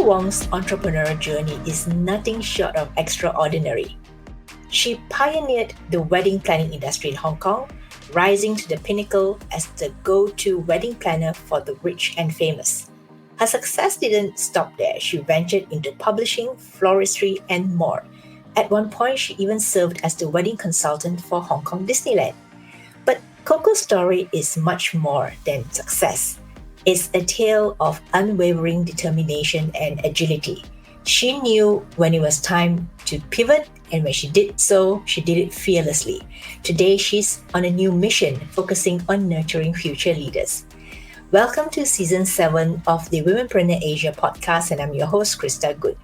Wong's entrepreneurial journey is nothing short of extraordinary. She pioneered the wedding planning industry in Hong Kong, rising to the pinnacle as the go-to wedding planner for the rich and famous. Her success didn't stop there. She ventured into publishing, floristry, and more. At one point, she even served as the wedding consultant for Hong Kong Disneyland. But Coco's story is much more than success. It's a tale of unwavering determination and agility. She knew when it was time to pivot, and when she did so, she did it fearlessly. Today, she's on a new mission, focusing on nurturing future leaders. Welcome to Season 7 of the Womenpreneur Asia podcast, and I'm your host, Krista Good.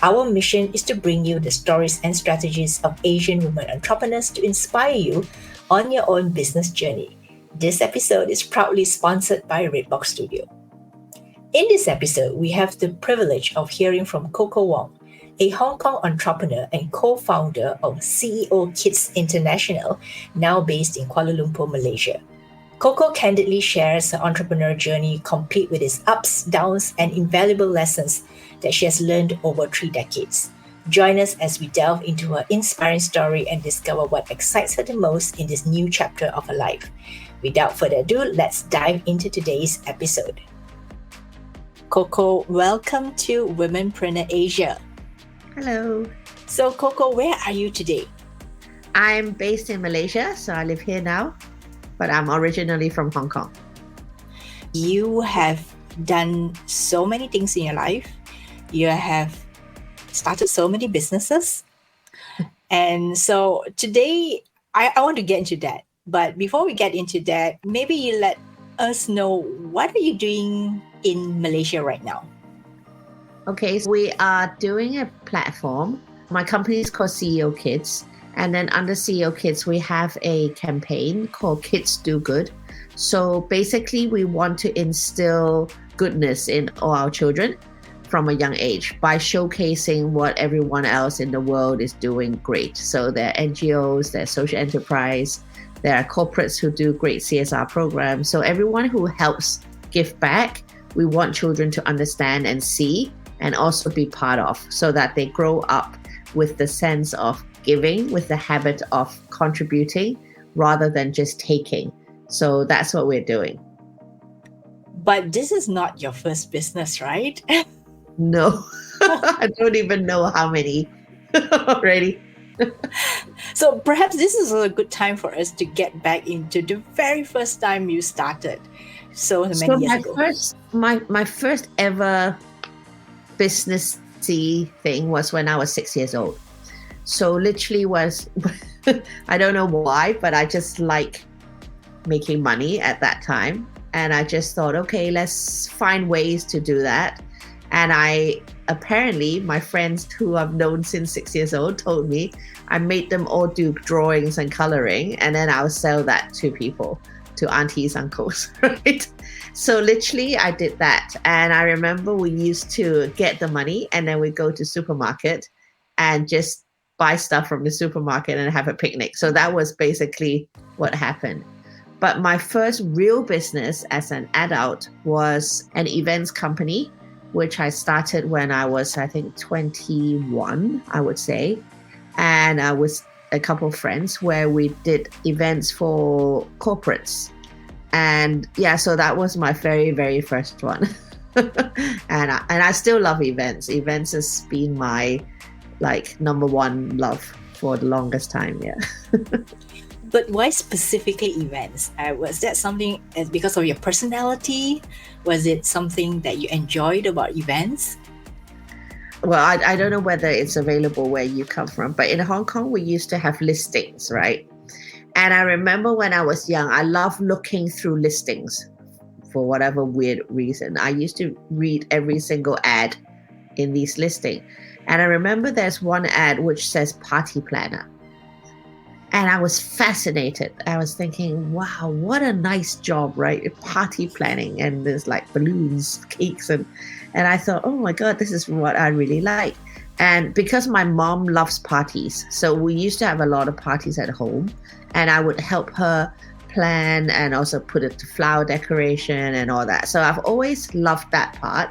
Our mission is to bring you the stories and strategies of Asian women entrepreneurs to inspire you on your own business journey. This episode is proudly sponsored by Redbox Studio. In this episode, we have the privilege of hearing from Coco Wong, a Hong Kong entrepreneur and co-founder of CEO Kids International, now based in Kuala Lumpur, Malaysia. Coco candidly shares her entrepreneurial journey, complete with its ups, downs, and invaluable lessons that she has learned over 3 decades. Join us as we delve into her inspiring story and discover what excites her the most in this new chapter of her life. Without further ado, let's dive into today's episode. Coco, welcome to Womenpreneur Asia. Hello. So Coco, where are you today? I'm based in Malaysia, so I live here now, but I'm originally from Hong Kong. You have done so many things in your life. You have started so many businesses. And so today, I want to get into that. But before we get into that, maybe you let us know, what are you doing in Malaysia right now? Okay, so we are doing a platform. My company is called CEO Kids. And then under CEO Kids, we have a campaign called Kids Do Good. So basically, we want to instill goodness in all our children from a young age by showcasing what everyone else in the world is doing great. So there are NGOs, there are social enterprise, there are corporates who do great CSR programs. So everyone who helps give back, we want children to understand and see and also be part of, so that they grow up with the sense of giving, with the habit of contributing rather than just taking. So that's what we're doing. But this is not your first business, right? No, I don't even know how many already. So perhaps this is a good time for us to get back into the very first time you started. So many years ago. My first ever businessy thing was when I was 6 years old. So literally was, I don't know why, but I just like making money at that time. And I just thought, okay, let's find ways to do that. And apparently my friends who I've known since 6 years old told me I made them all do drawings and coloring, and then I'll sell that to people, to aunties, uncles, right? So literally I did that. And I remember we used to get the money and then we go to supermarket and just buy stuff from the supermarket and have a picnic. So that was basically what happened. But my first real business as an adult was an events company, which I started when I was, I think, 21, I would say. And I was a couple of friends where we did events for corporates. And yeah, so that was my very, very first one. and I still love events. Events has been my number one love for the longest time, yeah. But why specifically events? Was that something because of your personality? Was it something that you enjoyed about events? Well, I don't know whether it's available where you come from, but in Hong Kong, we used to have listings, right? And I remember when I was young, I loved looking through listings for whatever weird reason. I used to read every single ad in these listings. And I remember there's one ad which says party planner. And I was fascinated. I was thinking, wow, what a nice job, right? Party planning, and there's like balloons, cakes. And I thought, oh my God, this is what I really like. And because my mom loves parties, so we used to have a lot of parties at home, and I would help her plan and also put it to flower decoration and all that. So I've always loved that part.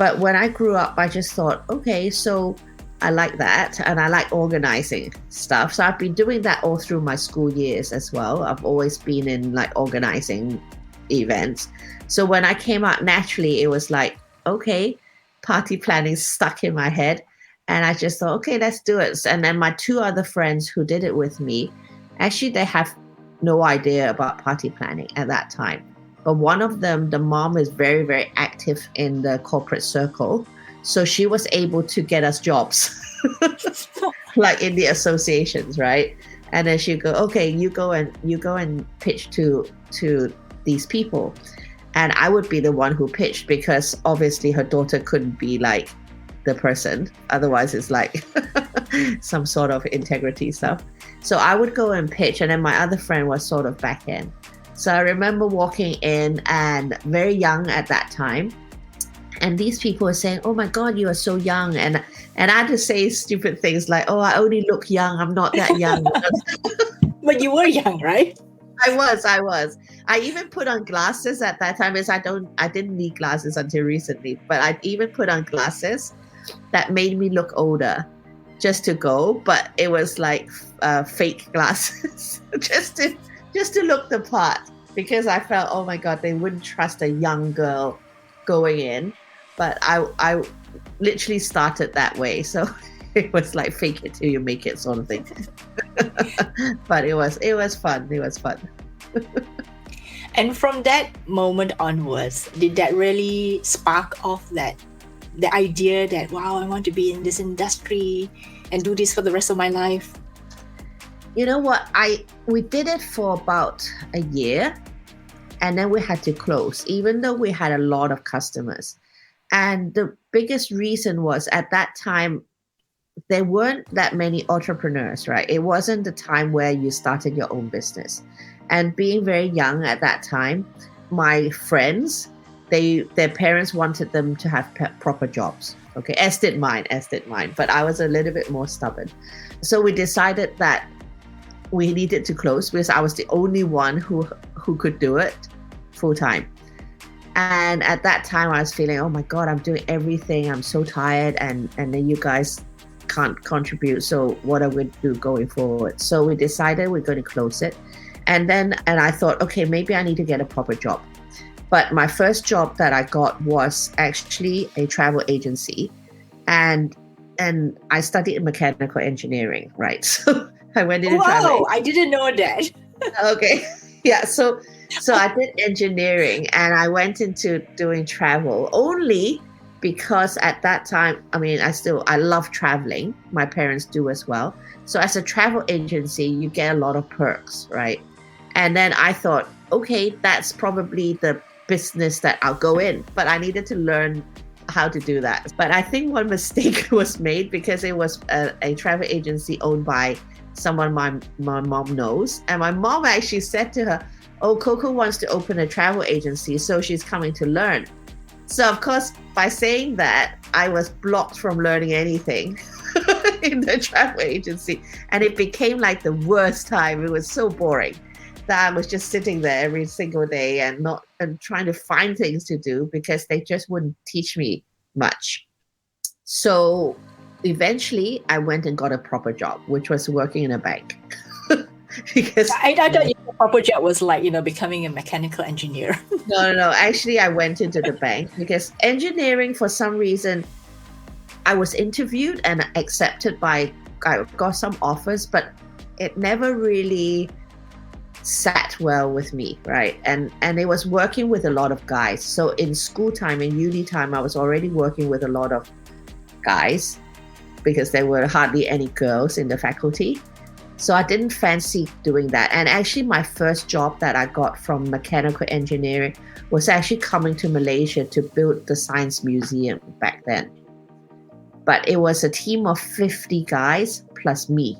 But when I grew up, I just thought, okay, so I like that and I like organizing stuff. So I've been doing that all through my school years as well. I've always been in like organizing events. So when I came out, naturally, it was like, okay, party planning stuck in my head. And I just thought, okay, let's do it. And then my two other friends who did it with me, actually, they have no idea about party planning at that time. But one of them, the mom is very, very active in the corporate circle. So she was able to get us jobs, like in the associations, right? And then she'd go, okay, you go and pitch to these people. And I would be the one who pitched because obviously her daughter couldn't be like the person. Otherwise, it's like some sort of integrity stuff. So I would go and pitch, and then my other friend was sort of back end. So I remember walking in and very young at that time. And these people were saying, oh my God, you are so young. And I had to say stupid things like, oh, I only look young. I'm not that young. But you were young, right? I was. I even put on glasses at that time because I didn't need glasses until recently, but I even put on glasses that made me look older just to go. But it was like fake glasses just to look the part, because I felt, oh my God, they wouldn't trust a young girl going in. But I literally started that way. So it was like fake it till you make it sort of thing. But it was fun. It was fun. And from that moment onwards, did that really spark off the idea that, wow, I want to be in this industry and do this for the rest of my life? You know what? We did it for about a year, and then we had to close, even though we had a lot of customers. And the biggest reason was at that time, there weren't that many entrepreneurs, right? It wasn't the time where you started your own business. And being very young at that time, my friends, their parents wanted them to have proper jobs. Okay, as did mine. But I was a little bit more stubborn. So we decided that we needed to close because I was the only one who could do it full time. And at that time, I was feeling, oh my God, I'm doing everything. I'm so tired. And then you guys can't contribute. So what are we going to do going forward? So we decided we're going to close it. And I thought, okay, maybe I need to get a proper job. But my first job that I got was actually a travel agency. And I studied mechanical engineering, right? So I went into travel. Wow, I didn't know that. Okay. Yeah. So I did engineering and I went into doing travel only because at that time, I mean, I love traveling. My parents do as well. So as a travel agency, you get a lot of perks, right? And then I thought, okay, that's probably the business that I'll go in. But I needed to learn how to do that. But I think one mistake was made because it was a travel agency owned by someone my mom knows. And my mom actually said to her, oh, Coco wants to open a travel agency, so she's coming to learn. So, of course, by saying that, I was blocked from learning anything in the travel agency. And it became like the worst time. It was so boring that I was just sitting there every single day and trying to find things to do because they just wouldn't teach me much. So eventually, I went and got a proper job, which was working in a bank. Because I thought your proper job was like, becoming a mechanical engineer. No. Actually, I went into the bank because engineering, for some reason, I was interviewed and accepted I got some offers, but it never really sat well with me, right? And it was working with a lot of guys. So in school time, in uni time, I was already working with a lot of guys because there were hardly any girls in the faculty. So I didn't fancy doing that. And actually my first job that I got from mechanical engineering was actually coming to Malaysia to build the Science Museum back then. But it was a team of 50 guys plus me.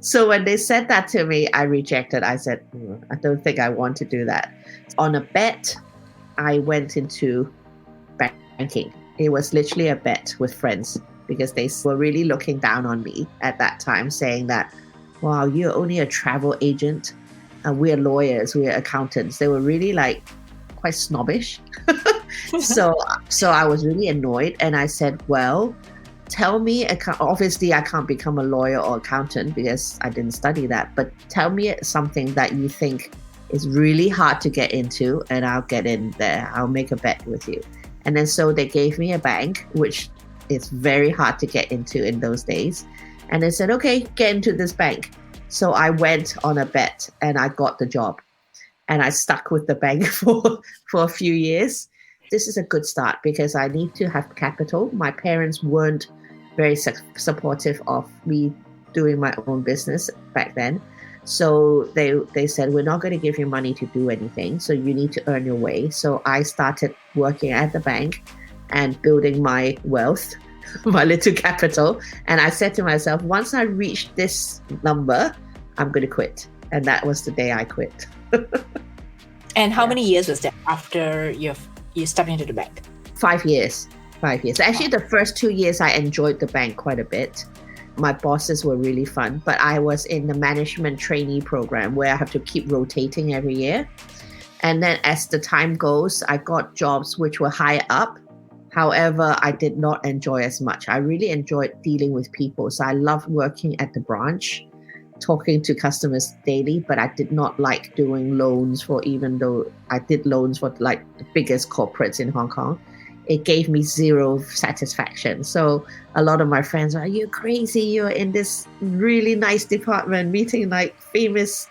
So when they said that to me, I rejected. I said, I don't think I want to do that. On a bet, I went into banking. It was literally a bet with friends because they were really looking down on me at that time, saying that, wow, you're only a travel agent. We're lawyers, we're accountants. They were really like quite snobbish. So So I was really annoyed, and I said, well, tell me, obviously I can't become a lawyer or accountant because I didn't study that, but tell me something that you think is really hard to get into, and I'll get in there. I'll make a bet with you. And then so they gave me a bank, which is very hard to get into in those days. And they said, okay, get into this bank. So I went on a bet and I got the job. And I stuck with the bank for a few years. This is a good start because I need to have capital. My parents weren't very supportive of me doing my own business back then. So they said, we're not going to give you money to do anything. So you need to earn your way. So I started working at the bank and building my wealth, my little capital. And I said to myself, once I reach this number, I'm going to quit. And that was the day I quit. And how many years was that after you stepped into the bank? 5 years. 5 years. Actually, the first 2 years, I enjoyed the bank quite a bit. My bosses were really fun, but I was in the management trainee program where I have to keep rotating every year. And then as the time goes, I got jobs which were higher up. However, I did not enjoy as much. I really enjoyed dealing with people. So I loved working at the branch, talking to customers daily, but I did not like doing loans even though I did loans for like the biggest corporates in Hong Kong. It gave me zero satisfaction. So a lot of my friends are, you crazy? You're in this really nice department meeting like famous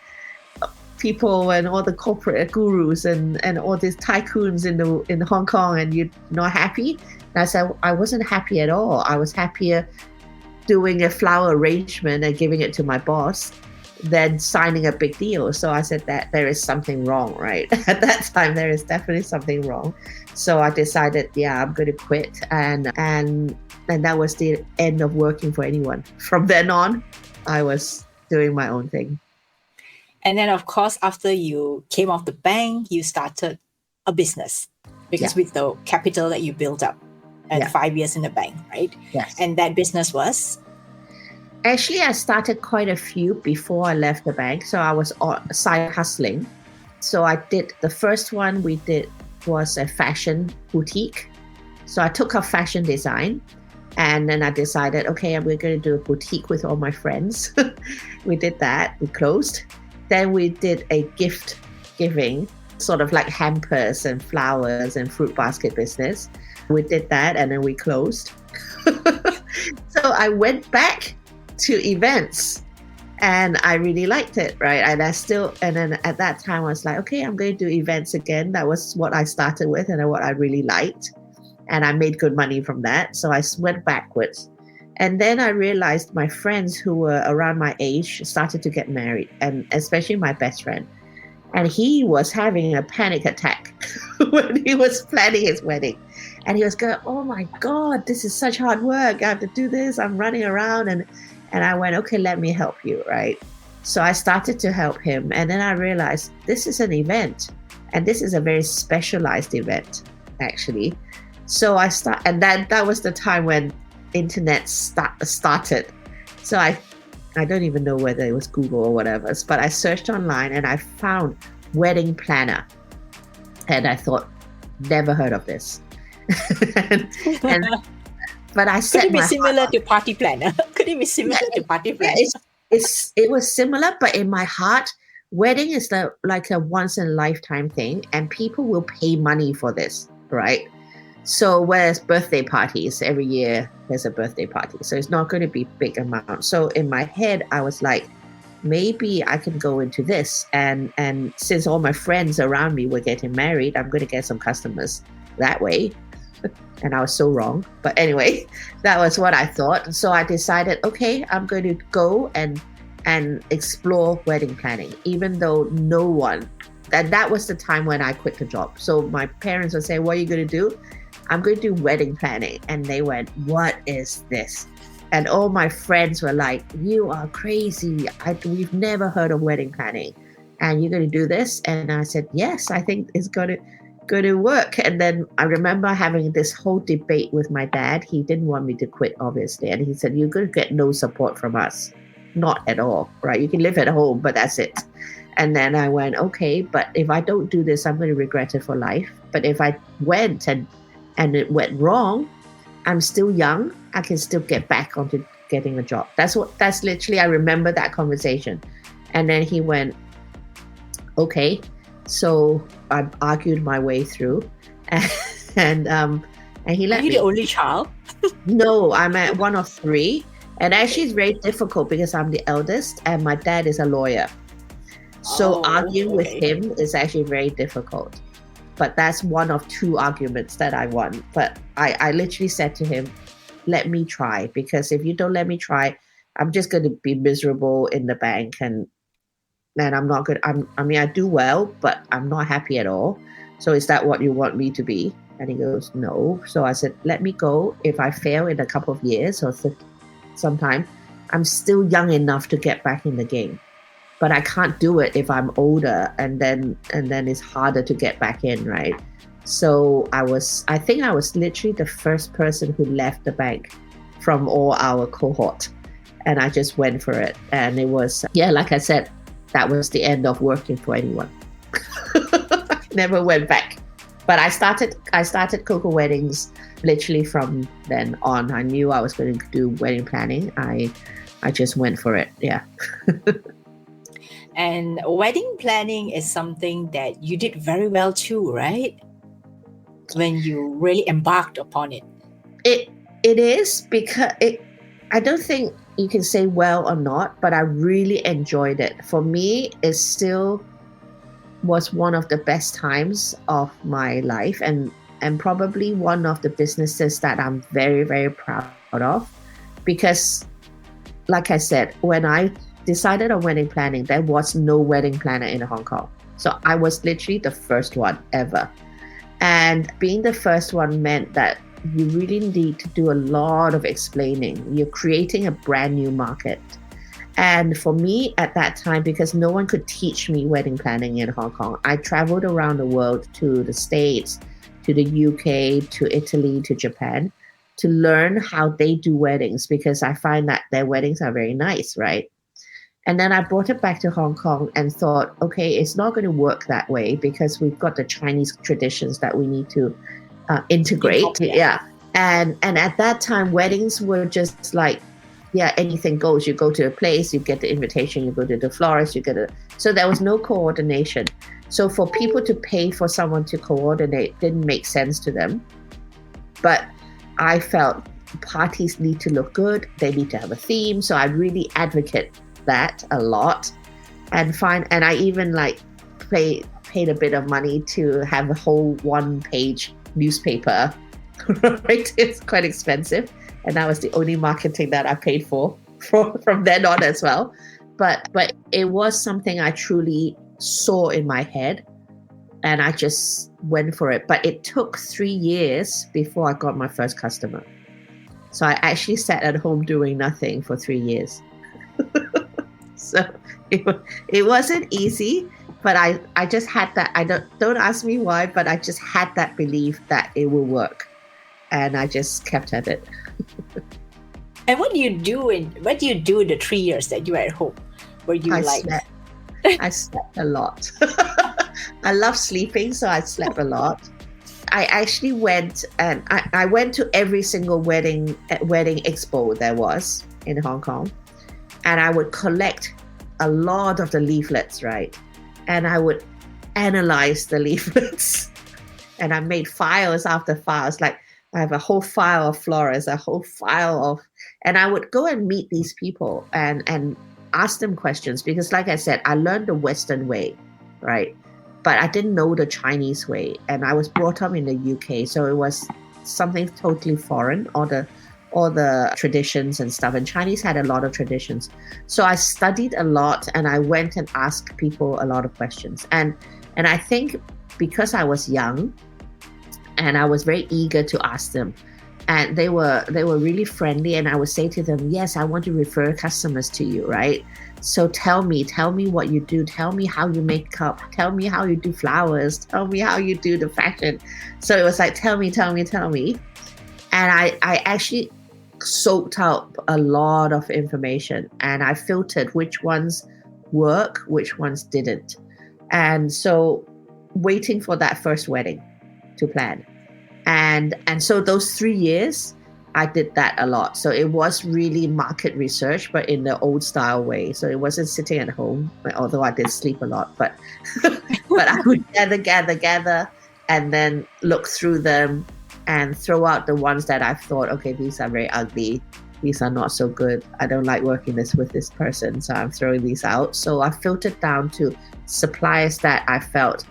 people and all the corporate gurus and all these tycoons in Hong Kong, and you're not happy? And I said, I wasn't happy at all. I was happier doing a flower arrangement and giving it to my boss than signing a big deal. So I said that there is something wrong, right? At that time, there is definitely something wrong. So I decided, I'm going to quit. And that was the end of working for anyone. From then on, I was doing my own thing. And then, of course, after you came off the bank, you started a business because with the capital that you built up and 5 years in the bank, right? Yes. And that business was? Actually, I started quite a few before I left the bank. So I was side hustling. So I did, the first one we did was a fashion boutique. So I took up fashion design, and then I decided, okay, we're going to do a boutique with all my friends. We did that. We closed. Then we did a gift giving, sort of like hampers and flowers and fruit basket business. We did that, and then we closed. So I went back to events, and I really liked it, right? And then at that time I was like, okay, I'm going to do events again. That was what I started with and what I really liked. And I made good money from that. So I went backwards. And then I realized my friends who were around my age started to get married, and especially my best friend. And he was having a panic attack when he was planning his wedding. And he was going, oh my God, this is such hard work. I have to do this. I'm running around. And I went, okay, let me help you, right? So I started to help him. And then I realized this is an event. And this is a very specialized event, actually. So and that was the time when internet started. So I don't even know whether it was Google or whatever, but I searched online and I found wedding planner. And I thought, never heard of this. But I said, could it be similar to party planner? Could it be similar to party planner? It was similar, but in my heart, wedding is like a once in a lifetime thing, and people will pay money for this, right? So whereas birthday parties, every year there's a birthday party, so it's not going to be big amount. So in my head, I was like, maybe I can go into this, and since all my friends around me were getting married, I'm going to get some customers that way. And I was so wrong. But anyway, that was what I thought. So I decided, okay, I'm going to go and explore wedding planning, even though no one, that was the time when I quit the job. So my parents would say, what are you going to do? I'm going to do wedding planning. And they went, what is this? And all my friends were like, you are crazy. We've never heard of wedding planning. And you're going to do this? And I said, yes, I think it's going to work. And then I remember having this whole debate with my dad. He didn't want me to quit, obviously. And he said, you're going to get no support from us. Not at all, right? You can live at home, but that's it. And then I went, okay, but if I don't do this, I'm going to regret it for life. But if I went and and it went wrong, I'm still young. I can still get back onto getting a job. That's literally, I remember that conversation. And then he went, okay. So I argued my way through, and he let Are you me. the only child? No, I'm at one of three. And actually it's very difficult because I'm the eldest and my dad is a lawyer. So arguing with him is actually very difficult. But that's one of two arguments that I won. But I literally said to him, let me try, because if you don't let me try, I'm just going to be miserable in the bank, and I'm not good. I mean, I do well, but I'm not happy at all. So is that what you want me to be? And he goes, no. So I said, let me go. If I fail in a couple of years or sometime, I'm still young enough to get back in the game. But I can't do it if I'm older, and then it's harder to get back in, right? So I think I was literally the first person who left the bank from all our cohort, and I just went for it. And it was, like I said, that was the end of working for anyone. Never went back. But I started Coco Weddings literally from then on. I knew I was going to do wedding planning. I just went for it. Yeah. And wedding planning is something that you did very well too, right? When you really embarked upon it. It is, because I don't think you can say well or not, but I really enjoyed it. For me, it still was one of the best times of my life, and probably one of the businesses that I'm very, very proud of, because like I said, when I decided on wedding planning, there was no wedding planner in Hong Kong. So I was literally the first one ever. And being the first one meant that you really need to do a lot of explaining. You're creating a brand new market. And for me at that time, because no one could teach me wedding planning in Hong Kong, I traveled around the world, to the States, to the UK, to Italy, to Japan, to learn how they do weddings, because I find that their weddings are very nice, right? And then I brought it back to Hong Kong and thought, okay, it's not going to work that way, because we've got the Chinese traditions that we need to integrate. Yeah. And at that time, weddings were just like, anything goes. You go to a place, you get the invitation, you go to the florist, so there was no coordination. So for people to pay for someone to coordinate didn't make sense to them. But I felt parties need to look good. They need to have a theme. So I really advocate that a lot, and I even paid a bit of money to have a whole 1-page newspaper. Right? It's quite expensive, and that was the only marketing that I paid for from then on as well. But it was something I truly saw in my head, and I just went for it. But it took 3 years before I got my first customer. So I actually sat at home doing nothing for 3 years. So it wasn't easy, but I just had that. I don't ask me why, but I just had that belief that it will work, and I just kept at it. And what do you do in the 3 years that you were at home? Were you slept. I slept a lot. I love sleeping, so I slept a lot. I actually went, and I went to every single wedding expo there was in Hong Kong, and I would collect a lot of the leaflets, right? And I would analyze the leaflets, and I made files after files. Like, I have a whole file of florists, and I would go and meet these people and ask them questions, because like I said, I learned the Western way, right? But I didn't know the Chinese way, and I was brought up in the UK, so it was something totally foreign, all the traditions and stuff. And Chinese had a lot of traditions. So I studied a lot, and I went and asked people a lot of questions. And I think because I was young, and I was very eager to ask them, and they were really friendly, and I would say to them, yes, I want to refer customers to you, right? So tell me what you do. Tell me how you make up. Tell me how you do flowers. Tell me how you do the fashion. So it was like, tell me. And I actually soaked up a lot of information, and I filtered which ones work, which ones didn't. And so waiting for that first wedding to plan. And so those 3 years, I did that a lot. So it was really market research, but in the old style way. So it wasn't sitting at home, although I did sleep a lot, but but I would gather, and then look through them and throw out the ones that I thought, okay, these are very ugly. These are not so good. I don't like working with this person, so I'm throwing these out. So I filtered down to suppliers that I felt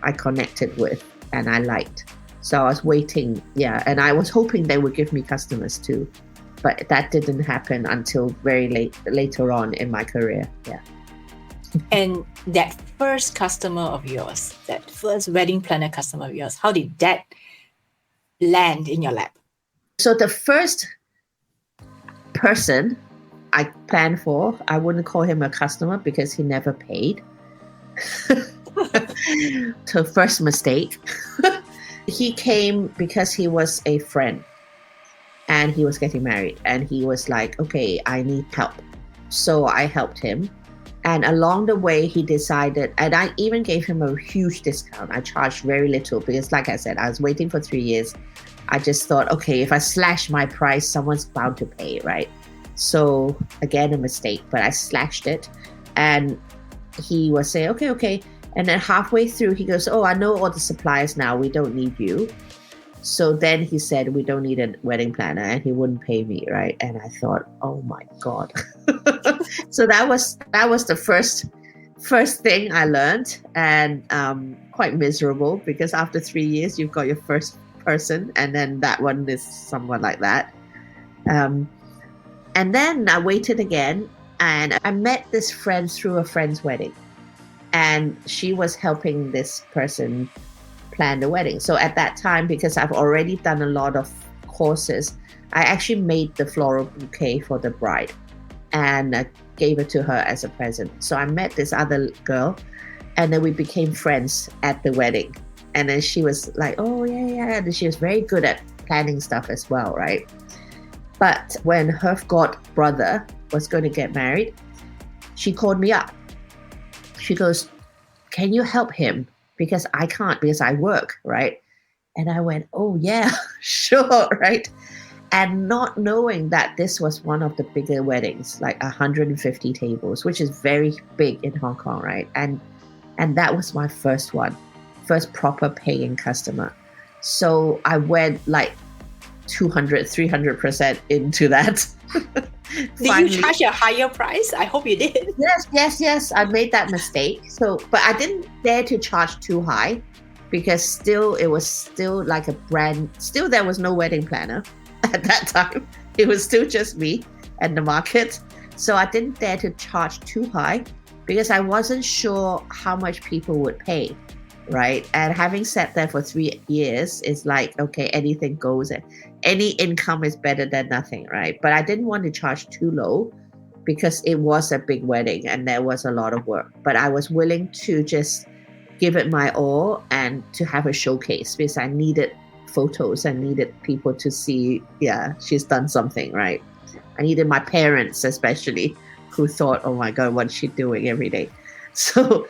I connected with and I liked. So I was waiting, and I was hoping they would give me customers too. But that didn't happen until very later on in my career. Yeah. And that first customer of yours, that first wedding planner customer of yours, how did that land in your lap? So the first person I planned for, I wouldn't call him a customer because he never paid. So first mistake. He came because he was a friend and he was getting married, and he was like, okay, I need help. So I helped him. And along the way, he decided, and I even gave him a huge discount. I charged very little because, like I said, I was waiting for 3 years. I just thought, okay, if I slash my price, someone's bound to pay, right? So again, a mistake, but I slashed it. And he was saying, okay. And then halfway through, he goes, oh, I know all the suppliers now. We don't need you. So then he said, we don't need a wedding planner, and he wouldn't pay me, right? And I thought, oh my God. So that was the first thing I learned, and quite miserable because after 3 years, you've got your first person, and then that one is someone like that. And then I waited again, and I met this friend through a friend's wedding. And she was helping this person plan the wedding. So at that time, because I've already done a lot of courses, I actually made the floral bouquet for the bride and I gave it to her as a present. So I met this other girl, and then we became friends at the wedding. And then she was like, oh, yeah. And she was very good at planning stuff as well, right? But when her godbrother was going to get married, she called me up. She goes, can you help him? Because I can't, because I work, right? And I went, oh yeah, sure, right? And not knowing that this was one of the bigger weddings, like 150 tables, which is very big in Hong Kong, right? And that was my first proper paying customer. So I went like 200, 300% into that. Did you charge a higher price? I hope you did. Yes. I made that mistake. So, but I didn't dare to charge too high because it was still like a brand. Still, there was no wedding planner at that time. It was still just me and the market. So I didn't dare to charge too high because I wasn't sure how much people would pay. Right. And having sat there for 3 years, it's like, okay, anything goes. Any income is better than nothing. Right. But I didn't want to charge too low because it was a big wedding and there was a lot of work. But I was willing to just give it my all and to have a showcase because I needed photos. I needed people to see, yeah, she's done something. Right. I needed my parents, especially, who thought, oh my God, what's she doing every day? So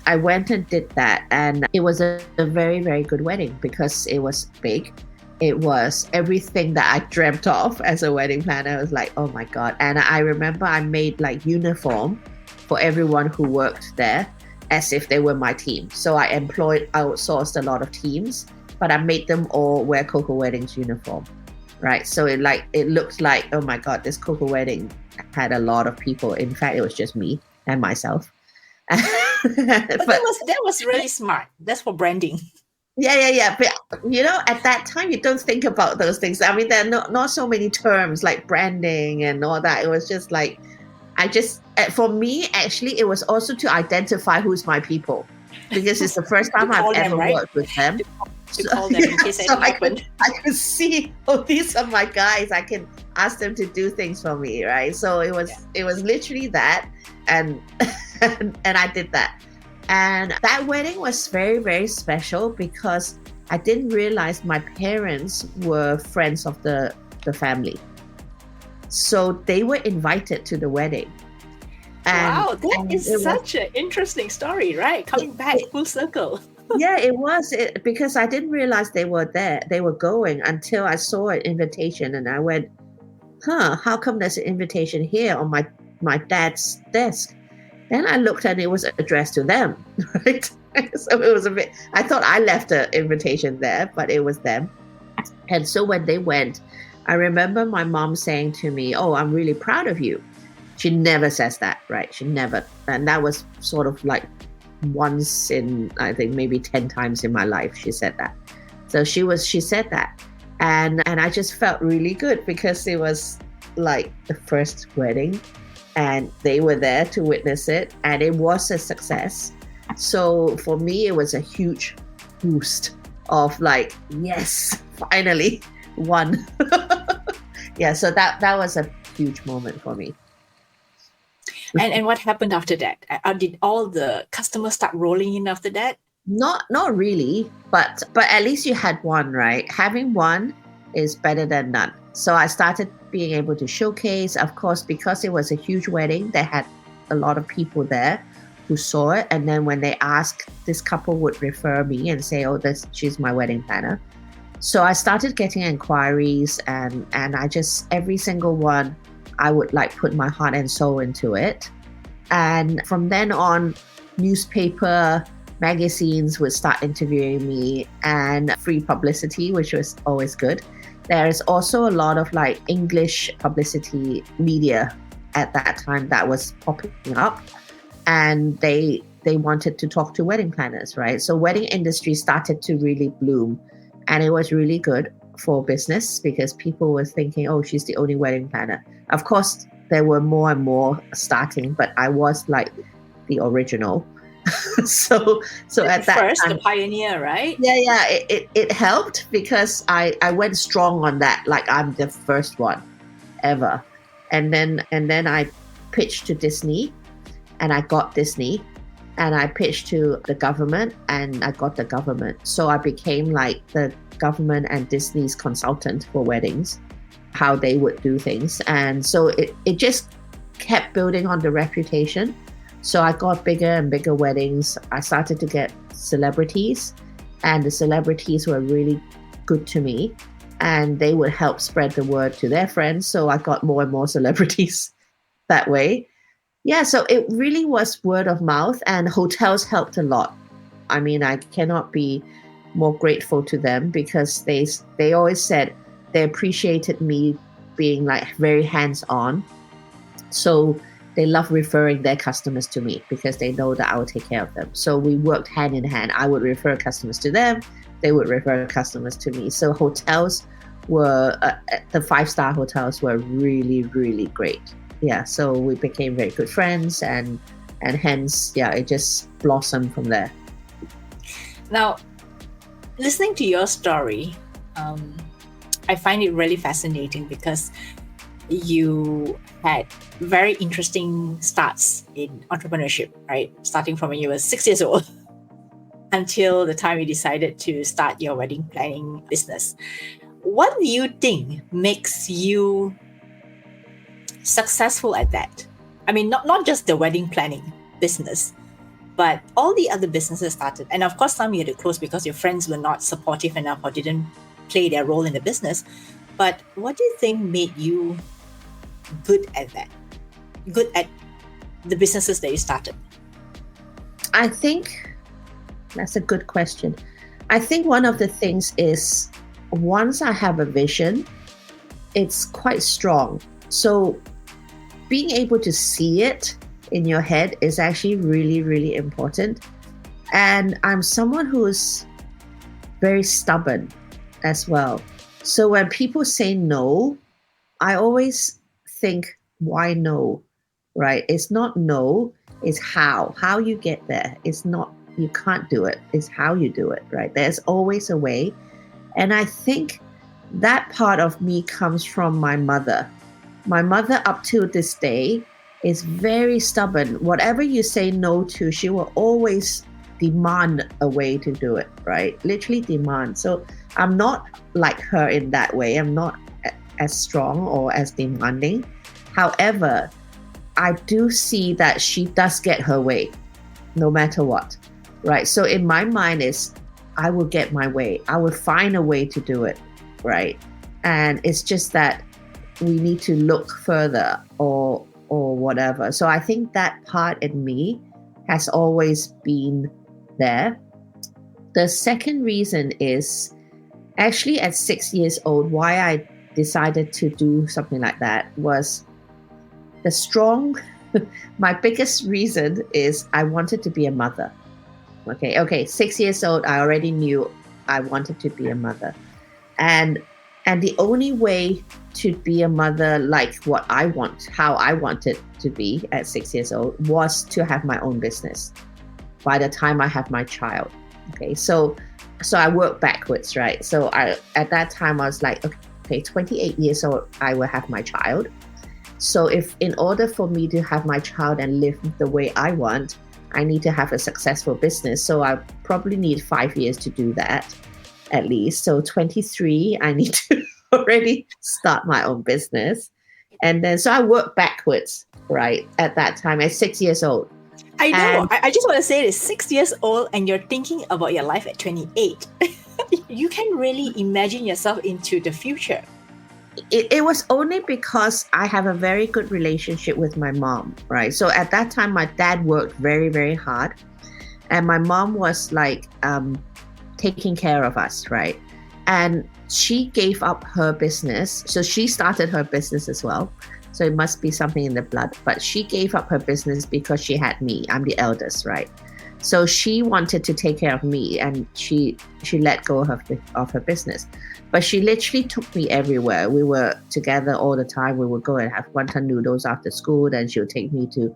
I went and did that, and it was a very, very good wedding because it was big. It was everything that I dreamt of as a wedding planner. I was like, oh my God. And I remember I made like uniform for everyone who worked there as if they were my team. So I outsourced a lot of teams, but I made them all wear Coco Wedding's uniform, right? So it looked like, oh my God, this Coco Wedding had a lot of people. In fact, it was just me and myself. but that was really smart. That's for branding. Yeah. But at that time, you don't think about those things. I mean, there are not so many terms like branding and all that. It was just like, for me, actually, it was also to identify who's my people because it's the first time I've ever worked with them. To call them in case anything happened. I could see, oh, these are my guys. I can ask them to do things for me, right? So it was literally that, and I did that. And that wedding was very, very special because I didn't realize my parents were friends of the family. So they were invited to the wedding. Wow, that is such an interesting story, right? Coming back full circle. Yeah, it was because I didn't realize they were there. They were going until I saw an invitation and I went, how come there's an invitation here on my dad's desk? Then I looked and it was addressed to them, right? So it was a bit, I thought I left an invitation there, but it was them. And so when they went, I remember my mom saying to me, "Oh, I'm really proud of you." She never says that, right? She never. And that was sort of like once in, I think maybe 10 times in my life, she said that. So she said that. And I just felt really good because it was like the first wedding and they were there to witness it and it was a success. So for me, it was a huge boost of like, yes, finally won. Yeah, so that was a huge moment for me. And what happened after that? Did all the customers start rolling in after that? Not really, but at least you had one, right? Having one is better than none. So I started being able to showcase, of course, because it was a huge wedding, they had a lot of people there who saw it. And then when they asked, this couple would refer me and say, "Oh, she's my wedding planner." So I started getting inquiries and I just, every single one, I would like put my heart and soul into it. And from then on, newspaper, magazines would start interviewing me and free publicity, which was always good. There's also a lot of like English publicity media at that time that was popping up and they wanted to talk to wedding planners, right? So wedding industry started to really bloom and it was really good for business because people were thinking, "Oh, she's the only wedding planner." Of course, there were more and more starting, but I was like the original. so at that first, time, the pioneer, right? Yeah, it helped because I went strong on that. Like I'm the first one ever, and then I pitched to Disney, and I got Disney, and I pitched to the government, and I got the government. So I became like the government and Disney's consultant for weddings, how they would do things, and so it just kept building on the reputation. So I got bigger and bigger weddings. I started to get celebrities and the celebrities were really good to me and they would help spread the word to their friends. So I got more and more celebrities that way. Yeah, so it really was word of mouth and hotels helped a lot. I mean, I cannot be more grateful to them because they always said they appreciated me being like very hands-on. So they love referring their customers to me because they know that I will take care of them. So we worked hand in hand. I would refer customers to them. They would refer customers to me. So hotels were, the 5-star hotels were really, really great. Yeah, so we became very good friends and hence, yeah, it just blossomed from there. Now, listening to your story, I find it really fascinating because you had very interesting starts in entrepreneurship, right? Starting from when you were 6 years old until the time you decided to start your wedding planning business. What do you think makes you successful at that? I mean, not just the wedding planning business, but all the other businesses started. And of course, some you had to close because your friends were not supportive enough or didn't play their role in the business. But what do you think made you good at that? Good at the businesses that you started? I think that's a good question. I think one of the things is once I have a vision, it's quite strong. So being able to see it in your head is actually really, really important. And I'm someone who's very stubborn as well. So when people say no, I always think, why no? Right? It's not no, it's how you get there. It's not, you can't do it. It's how you do it, right? There's always a way. And I think that part of me comes from my mother. My mother, up to this day, is very stubborn. Whatever you say no to, she will always demand a way to do it, right? Literally demand. So I'm not like her in that way. I'm not as strong or as demanding. However, I do see that she does get her way no matter what. right? So in my mind is, I will get my way. I will find a way to do it, right? And it's just that we need to look further or whatever. So I think that part in me has always been there. The second reason is actually at 6 years old, why I decided to do something like that was the strong, my biggest reason is I wanted to be a mother. Okay, 6 years old, I already knew I wanted to be a mother. And the only way to be a mother like how I wanted to be at 6 years old was to have my own business by the time I have my child. Okay, so I work backwards, right? So at that time I was like, okay, 28 years old, I will have my child. So if in order for me to have my child and live the way I want, I need to have a successful business. So I probably need 5 years to do that at least. So 23, I need to already start my own business. And then, so I work backwards, right? At that time, at 6 years old. I know. I just want to say this, 6 years old and you're thinking about your life at 28. You can really imagine yourself into the future. It was only because I have a very good relationship with my mom, right? So at that time, my dad worked very, very hard. And my mom was like taking care of us, right? And she gave up her business. So she started her business as well. So it must be something in the blood. But she gave up her business because she had me. I'm the eldest, right? So she wanted to take care of me, and she let go of her business. But she literally took me everywhere. We were together all the time. We would go and have wonton noodles after school. Then she would take me to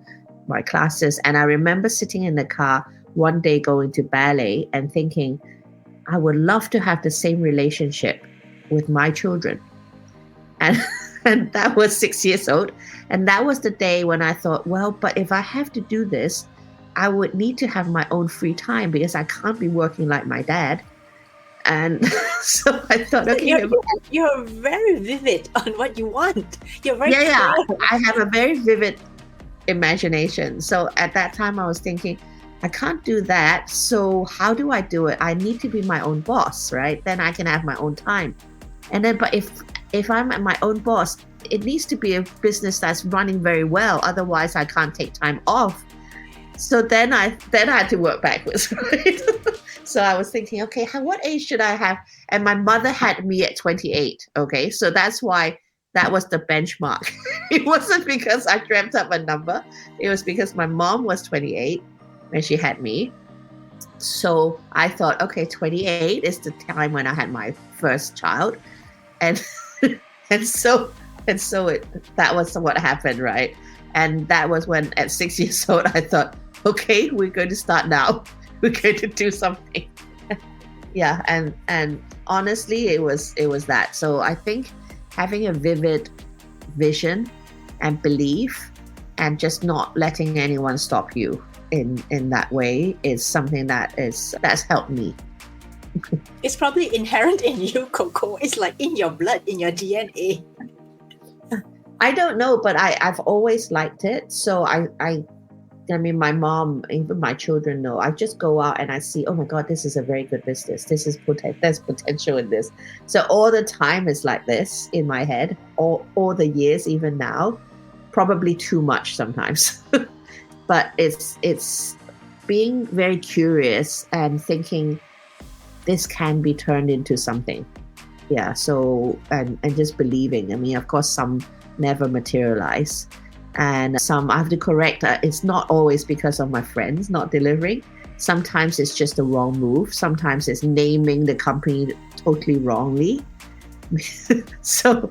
my classes. And I remember sitting in the car one day going to ballet and thinking, I would love to have the same relationship with my children. And that was 6 years old. And that was the day when I thought, well, but if I have to do this, I would need to have my own free time because I can't be working like my dad. And so I thought, okay. You're very vivid on what you want. You're very Yeah. I have a very vivid imagination. So at that time I was thinking, I can't do that. So how do I do it? I need to be my own boss, right? Then I can have my own time. And then, but if I'm my own boss, it needs to be a business that's running very well. Otherwise I can't take time off. So then I had to work backwards, right? So I was thinking, okay, what age should I have? And my mother had me at 28. Okay, so that's why that was the benchmark. It wasn't because I dreamt up a number. It was because my mom was 28 when she had me. So I thought, okay, 28 is the time when I had my first child, and so that was what happened, right? And that was when at 6 years old I thought, okay, we're going to start now. We're going to do something. Yeah, and honestly, it was that. So I think having a vivid vision and belief, and just not letting anyone stop you in that way is something that's helped me. It's probably inherent in you, Coco. It's like in your blood, in your DNA. I don't know, but I've always liked it. So I mean, my mom, even my children know. I just go out and I see, oh my God, this is a very good business. There's potential in this. So all the time it's like this in my head, all the years, even now, probably too much sometimes. But it's being very curious and thinking this can be turned into something. Yeah. So, and just believing. I mean, of course, some never materialize. And some I have to correct. It's not always because of my friends not delivering. Sometimes it's just a wrong move. Sometimes it's naming the company totally wrongly. So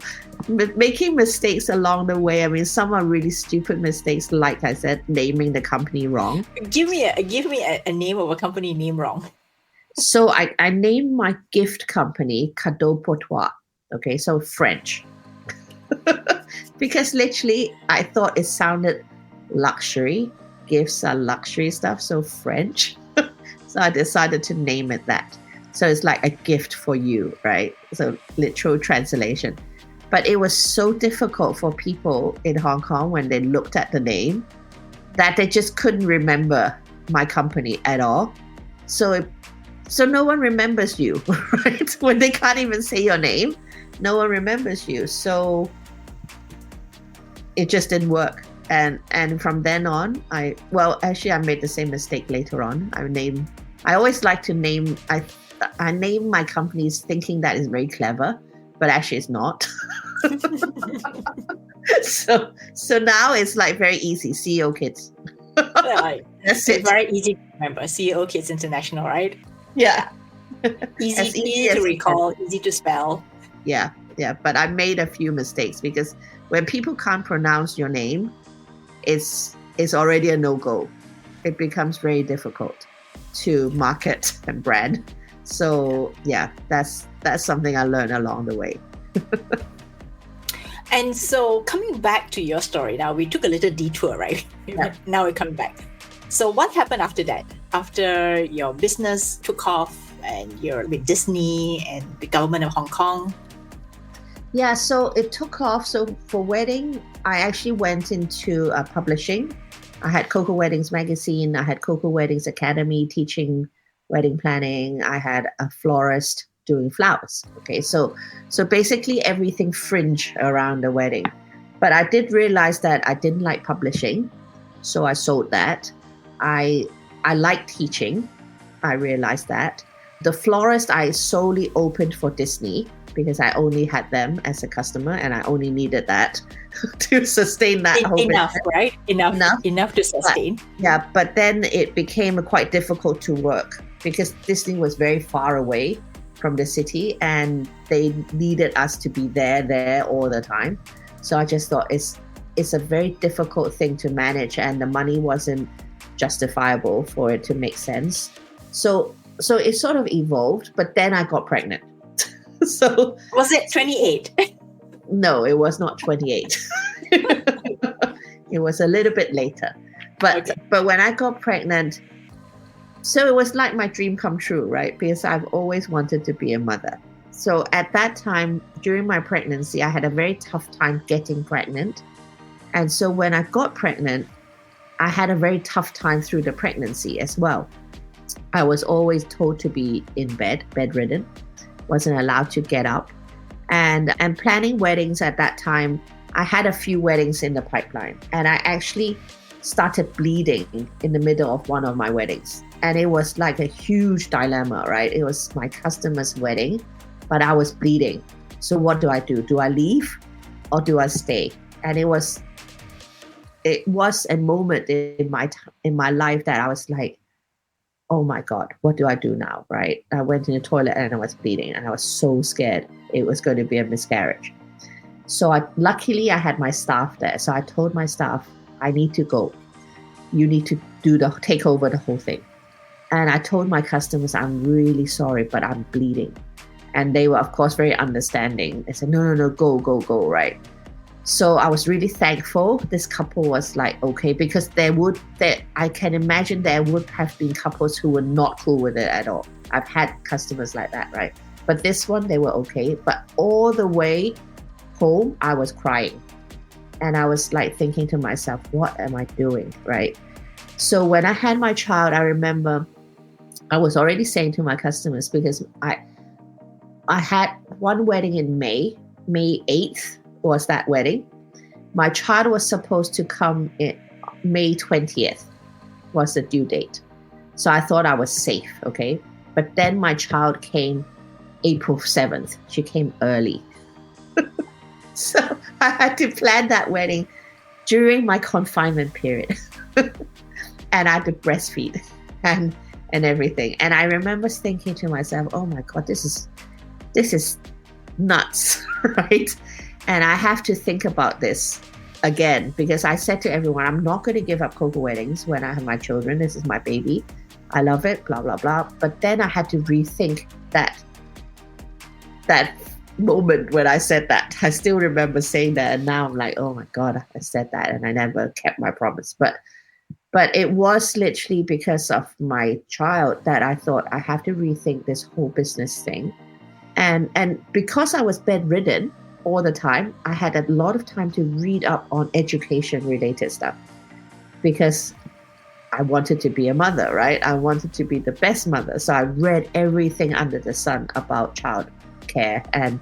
making mistakes along the way. I mean, some are really stupid mistakes. Like I said, naming the company wrong. Give me a name of a company name wrong. So I named my gift company Cadeau pour Toi. Okay, so French. Because literally I thought it sounded luxury. Gifts are luxury stuff, so French. So I decided to name it that. So it's like a gift for you, right? So literal translation. But it was so difficult for people in Hong Kong when they looked at the name that they just couldn't remember my company at all. So no one remembers you, right? When they can't even say your name, no one remembers you. So it just didn't work. And from then on, I made the same mistake later on. I always like to name, I name my companies thinking that is very clever, but actually it's not. So now it's like very easy, CEO Kids. Right. That's So it. very easy to remember. CEO Kids International, right? Yeah. Easy to recall, easy to spell. Yeah. But I made a few mistakes because when people can't pronounce your name, it's already a no-go. It becomes very difficult to market and brand. So yeah, that's something I learned along the way. And so coming back to your story now, we took a little detour, right? Yeah. Now we're coming back. So what happened after that? After your business took off and you're with Disney and the government of Hong Kong? Yeah, so it took off. So for wedding, I actually went into publishing. I had Coco Weddings Magazine. I had Coco Weddings Academy teaching wedding planning. I had a florist doing flowers. Okay, so basically everything fringe around the wedding. But I did realize that I didn't like publishing, so I sold that. I like teaching. I realized that. The florist I solely opened for Disney because I only had them as a customer and I only needed that to sustain that whole enough, business. right? Enough to sustain. But then it became quite difficult to work because Disney was very far away from the city and they needed us to be there all the time. So I just thought it's a very difficult thing to manage and the money wasn't justifiable for it to make sense. So it sort of evolved, but then I got pregnant. So was it 28? No, it was not 28. It was a little bit later. But when I got pregnant, so it was like my dream come true, right? Because I've always wanted to be a mother. So at that time, during my pregnancy, I had a very tough time getting pregnant. And so when I got pregnant, I had a very tough time through the pregnancy as well. I was always told to be in bed, bedridden, wasn't allowed to get up. And planning weddings at that time, I had a few weddings in the pipeline. And I actually started bleeding in the middle of one of my weddings. And it was like a huge dilemma, right? It was my customer's wedding, but I was bleeding. So what do I do? Do I leave or do I stay? And it was a moment in my life that I was like, oh my God, what do I do now, right? I went in the toilet and I was bleeding and I was so scared it was going to be a miscarriage. So luckily I had my staff there. So I told my staff, I need to go. You need to take over the whole thing. And I told my customers, I'm really sorry, but I'm bleeding. And they were, of course, very understanding. They said, no, go, right? So I was really thankful. This couple was like, okay, because I can imagine there would have been couples who were not cool with it at all. I've had customers like that, right? But this one, they were okay. But all the way home, I was crying. And I was like thinking to myself, what am I doing, right? So when I had my child, I remember I was already saying to my customers, because I had one wedding in May 8th was that wedding. My child was supposed to come in May 20th was the due date. So I thought I was safe, okay? But then my child came April 7th. She came early. So I had to plan that wedding during my confinement period. And I had to breastfeed and everything. And I remember thinking to myself, oh my God, this is nuts, right? And I have to think about this again, because I said to everyone, I'm not going to give up Coco Weddings when I have my children. This is my baby. I love it, blah, blah, blah. But then I had to rethink that moment when I said that. I still remember saying that. And now I'm like, oh my God, I said that and I never kept my promise. But it was literally because of my child that I thought I have to rethink this whole business thing. And because I was bedridden all the time, I had a lot of time to read up on education related stuff, because I wanted to be a mother, right? I wanted to be the best mother. So I read everything under the sun about child care and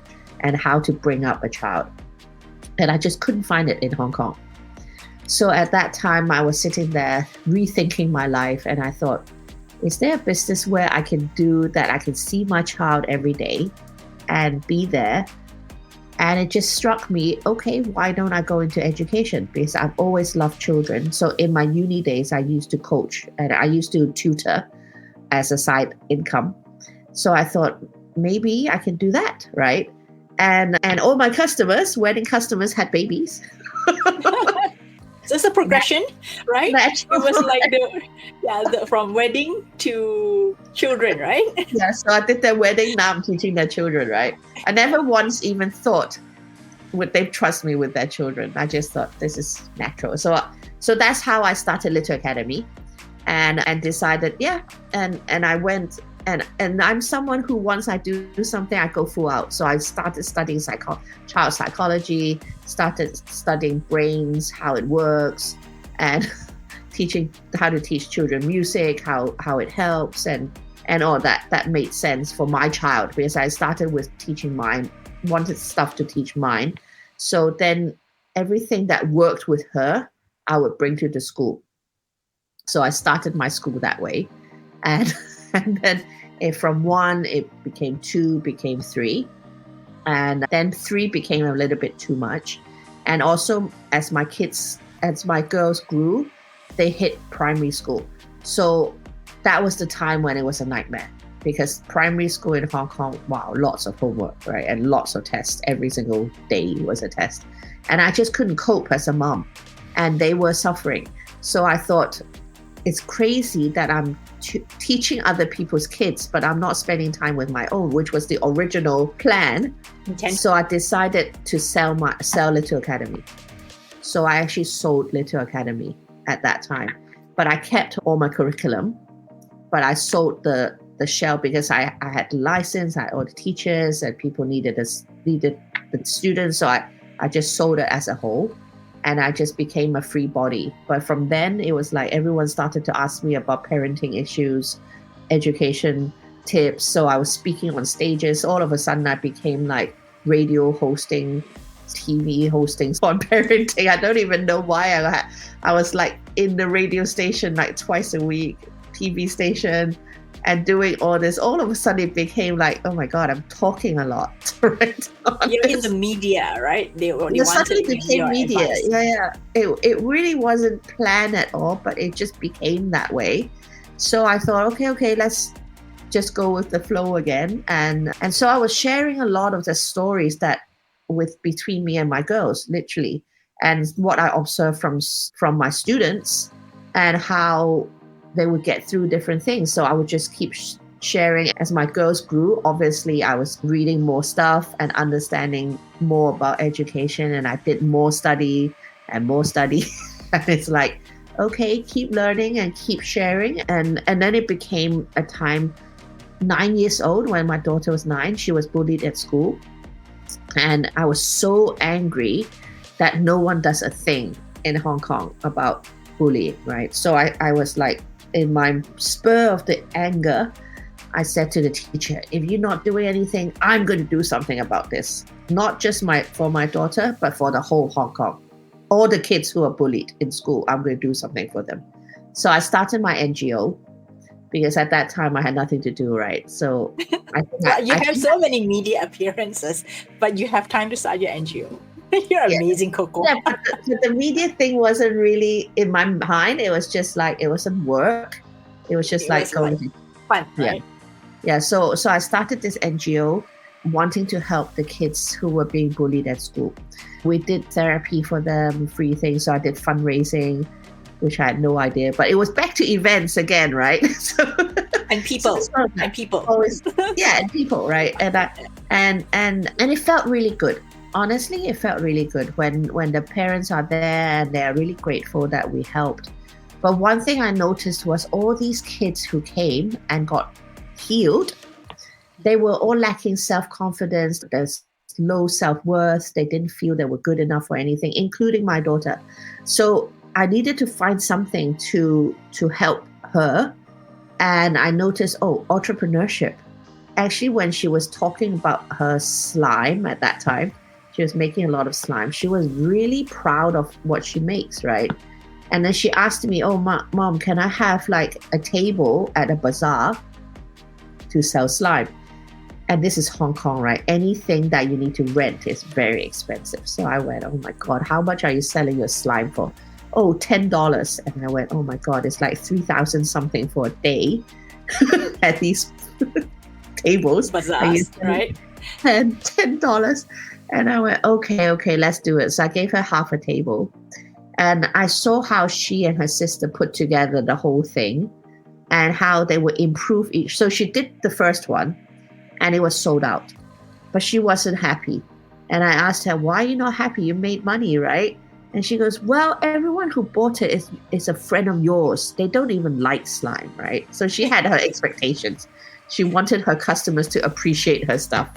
how to bring up a child. And I just couldn't find it in Hong Kong. So at that time, I was sitting there rethinking my life, and I thought, is there a business where I can do that? I can see my child every day and be there. And it just struck me, okay, why don't I go into education? Because I've always loved children. So in my uni days, I used to coach and I used to tutor as a side income. So I thought, maybe I can do that, right? And all my customers, wedding customers, had babies. So it's a progression, right? Natural. It was like from wedding to children, right? Yeah, so I did their wedding, now I'm teaching their children, right? I never once even thought would they trust me with their children. I just thought this is natural. So that's how I started Little Academy and decided, and I went and I'm someone who once I do something, I go full out. So I started studying child psychology, started studying brains, how it works, and teaching how to teach children music, how it helps, and all that made sense for my child, because I started with teaching mine, wanted stuff to teach mine. So then everything that worked with her, I would bring to the school. So I started my school that way. And then from 1, it became 2, became 3. And then 3 became a little bit too much. And also as my girls grew, they hit primary school. So that was the time when it was a nightmare, because primary school in Hong Kong, wow, lots of homework, right? And lots of tests. Every single day was a test. And I just couldn't cope as a mom. And they were suffering. So I thought, it's crazy that I'm teaching other people's kids, but I'm not spending time with my own, which was the original plan. Okay. So I decided to sell Little Academy. So I actually sold Little Academy at that time, but I kept all my curriculum, but I sold the shell because I had the license, I had all the teachers, and people needed the students. So I just sold it as a whole. And I just became a free body. But from then, it was like everyone started to ask me about parenting issues, education tips. So I was speaking on stages. All of a sudden, I became like radio hosting, TV hosting on parenting. I don't even know why. I was like in the radio station like twice a week, TV station, and doing all this. All of a sudden, it became like, oh my God, I'm talking a lot. Right? You're in the media, right? They suddenly wanted became media. advice. Yeah. It really wasn't planned at all, but it just became that way. So I thought, okay, let's just go with the flow again. And so I was sharing a lot of the stories between me and my girls, literally, and what I observed from my students and how they would get through different things. So I would just keep sharing. As my girls grew, obviously I was reading more stuff and understanding more about education, and I did more study and more study. And it's like, okay, keep learning and keep sharing. And then it became a time, 9 years old, when my daughter was 9, she was bullied at school. And I was so angry that no one does a thing in Hong Kong about bullying, right? So I was like, in my spur of the anger, I said to the teacher, if you're not doing anything, I'm going to do something about this. Not just for my daughter, but for the whole Hong Kong. All the kids who are bullied in school, I'm going to do something for them. So I started my NGO, because at that time I had nothing to do, right? So you have so many media appearances, but you have time to start your NGO. You're amazing, Coco. Yeah, but the media thing wasn't really in my mind. It was just like, it wasn't work. It was just like going to fun, right? Yeah. So I started this NGO wanting to help the kids who were being bullied at school. We did therapy for them, free things. So I did fundraising, which I had no idea, but it was back to events again, right? And people, always, and people, right? And it felt really good. Honestly, it felt really good when the parents are there and they're really grateful that we helped. But one thing I noticed was all these kids who came and got healed, they were all lacking self-confidence. There's low self-worth. They didn't feel they were good enough for anything, including my daughter. So I needed to find something to help her. And I noticed, entrepreneurship. Actually, when she was talking about her slime at that time, she was making a lot of slime. She was really proud of what she makes, right? And then she asked me, Mom, can I have like a table at a bazaar to sell slime? And this is Hong Kong, right? Anything that you need to rent is very expensive. So I went, oh my God, how much are you selling your slime for? Oh, $10. And I went, oh my God, it's like 3,000 something for a day at these tables. Bazaars, right? $10. And I went, okay, let's do it. So I gave her half a table. And I saw how she and her sister put together the whole thing and how they would improve each. So she did the first one and it was sold out, but she wasn't happy. And I asked her, why are you not happy? You made money, right? And she goes, well, everyone who bought it is a friend of yours. They don't even like slime, right? So she had her expectations. She wanted her customers to appreciate her stuff,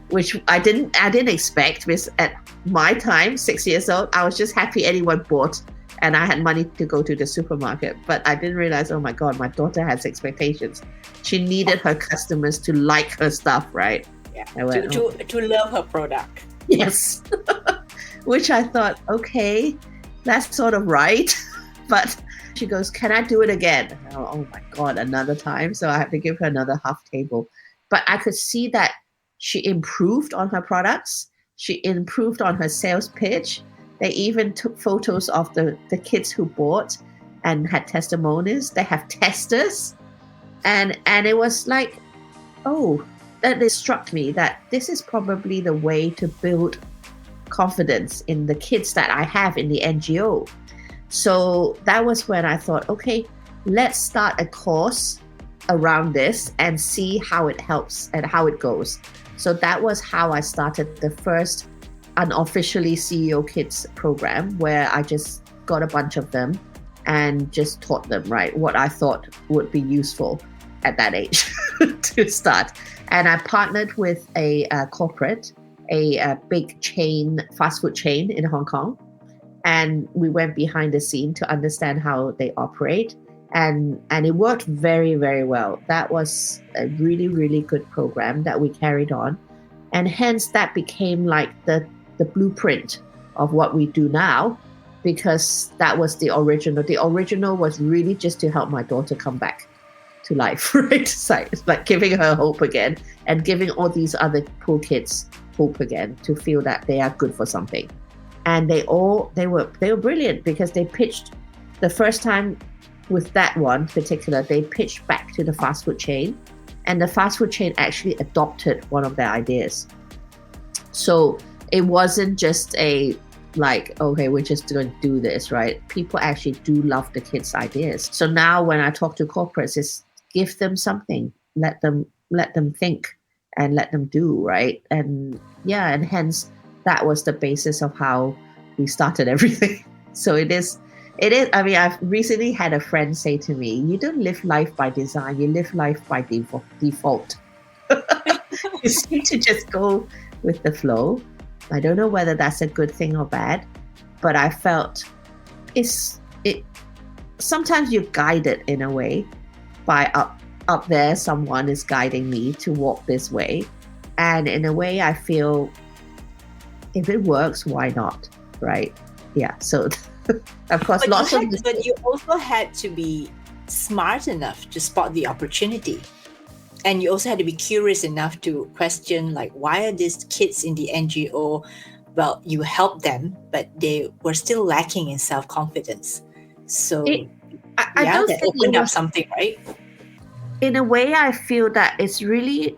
which I didn't expect, because at my time, 6 years old, I was just happy anyone bought and I had money to go to the supermarket. But I didn't realize, oh my God, my daughter has expectations. She needed her customers to like her stuff, right? Yeah, to love her product. Yes. Which I thought, okay, that's sort of right. But she goes, can I do it again? Oh my God, another time. So I have to give her another half table. But I could see that she improved on her products. She improved on her sales pitch. They even took photos of the kids who bought and had testimonies. They have testers. And it was like, that it struck me that this is probably the way to build confidence in the kids that I have in the NGO. So that was when I thought, okay, let's start a course around this and see how it helps and how it goes. So that was how I started the first unofficially CEO Kids program, where I just got a bunch of them and just taught them, right, what I thought would be useful at that age to start. And I partnered with a corporate, a big chain, fast food chain in Hong Kong. And we went behind the scene to understand how they operate. And it worked very, very well. That was a really, really good program that we carried on. And hence that became like the blueprint of what we do now, because that was the original. The original was really just to help my daughter come back to life, right? So it's like giving her hope again and giving all these other poor kids hope again to feel that they are good for something. And they were brilliant, because they pitched the first time with that one particular, they pitched back to the fast food chain, and the fast food chain actually adopted one of their ideas. So it wasn't just a like, okay, we're just going to do this, right? People actually do love the kids' ideas. So now when I talk to corporates, it's give them something, let them think and let them do, right? And yeah, and hence that was the basis of how we started everything. So it is, I mean, I've recently had a friend say to me, you don't live life by design, you live life by default. You seem to just go with the flow. I don't know whether that's a good thing or bad, but I felt sometimes you're guided in a way by up there, someone is guiding me to walk this way. And in a way, I feel if it works, why not? Right? Yeah. So of course, but you also had to be smart enough to spot the opportunity. And you also had to be curious enough to question, like, why are these kids in the NGO? Well, you helped them, but they were still lacking in self-confidence. So I don't that think opened up something, right? In a way, I feel that it's really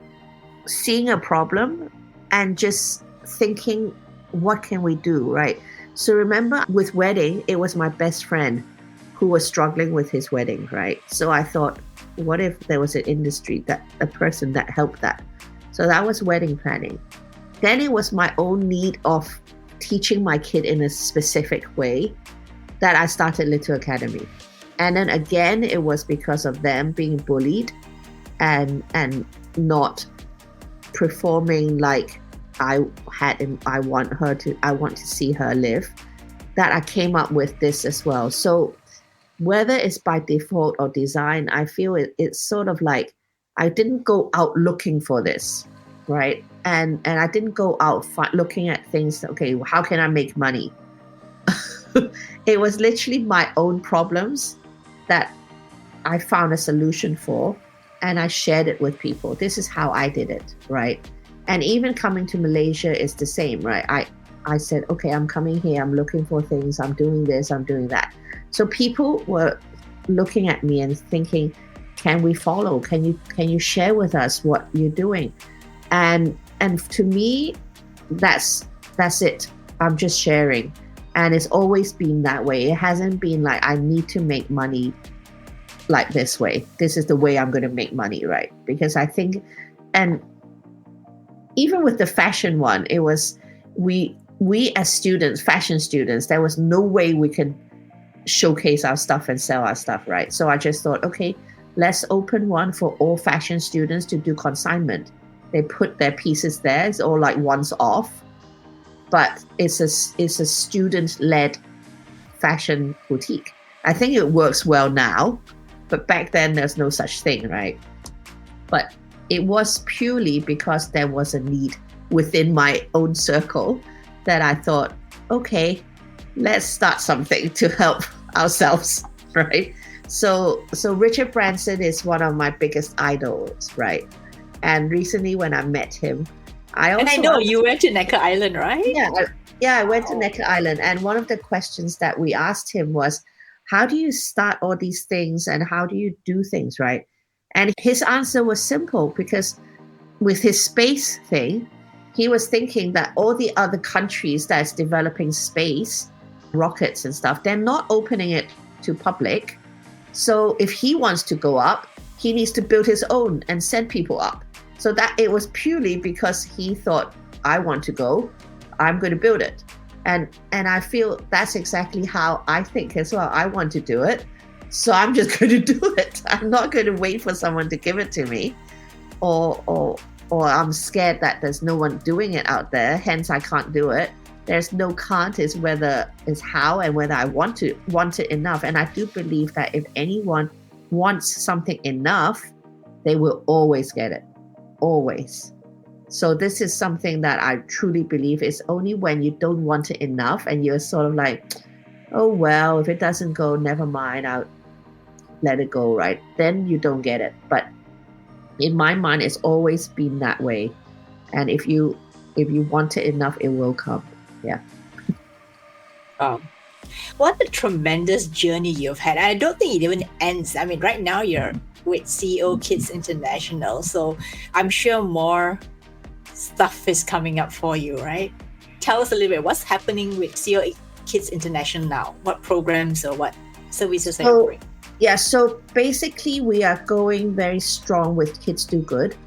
seeing a problem and just thinking, what can we do, right? So remember with wedding, it was my best friend who was struggling with his wedding, right? So I thought, what if there was an industry, that a person that helped that? So that was wedding planning. Then it was my own need of teaching my kid in a specific way that I started Little Academy. And then again, it was because of them being bullied and not performing like I want to see her live. that I came up with this as well. So whether it's by default or design, I feel it's sort of like I didn't go out looking for this, right? And I didn't go out looking at things, okay, how can I make money? It was literally my own problems that I found a solution for, and I shared it with people. This is how I did it, right? And even coming to Malaysia is the same, right? I said, okay, I'm coming here, I'm looking for things, I'm doing this, I'm doing that. So people were looking at me and thinking, can we follow? Can you share with us what you're doing? And to me, that's it. I'm just sharing. And it's always been that way. It hasn't been like I need to make money like this way. This is the way I'm going to make money, right? Because I think, and even with the fashion one, it was we as students, fashion students, there was no way we could showcase our stuff and sell our stuff, right? So I just thought, okay, let's open one for all fashion students to do consignment. They put their pieces there. It's all like once off. But it's a student-led fashion boutique. I think it works well now, but back then there's no such thing, right? But it was purely because there was a need within my own circle that I thought, okay, let's start something to help ourselves, right? So Richard Branson is one of my biggest idols, right? And recently when I met him, and I know you went to Necker Island, right? Yeah, I went to Necker Island. And one of the questions that we asked him was, how do you start all these things and how do you do things, right? And his answer was simple, because with his space thing, he was thinking that all the other countries that's developing space, rockets and stuff, they're not opening it to public. So if he wants to go up, he needs to build his own and send people up. So that it was purely because he thought, I want to go, I'm going to build it. And I feel that's exactly how I think as well. I want to do it. So I'm just going to do it. I'm not going to wait for someone to give it to me, or I'm scared that there's no one doing it out there, hence I can't do it. There's no can't, is whether is how and whether I want it enough. And I do believe that if anyone wants something enough, they will always get it. Always. So this is something that I truly believe is only when you don't want it enough and you're sort of like, oh, well, if it doesn't go, never mind, I'll let it go, right? Then you don't get it. But in my mind, it's always been that way. And if you want it enough, it will come. Yeah. What a tremendous journey you've had. I don't think it even ends. I mean, right now you're with CEO Kids International, so I'm sure more stuff is coming up for you, right? Tell us a little bit, what's happening with CEO Kids International now? What programs or what services are you offering? Yeah, so basically we are going very strong with Kids Do Good,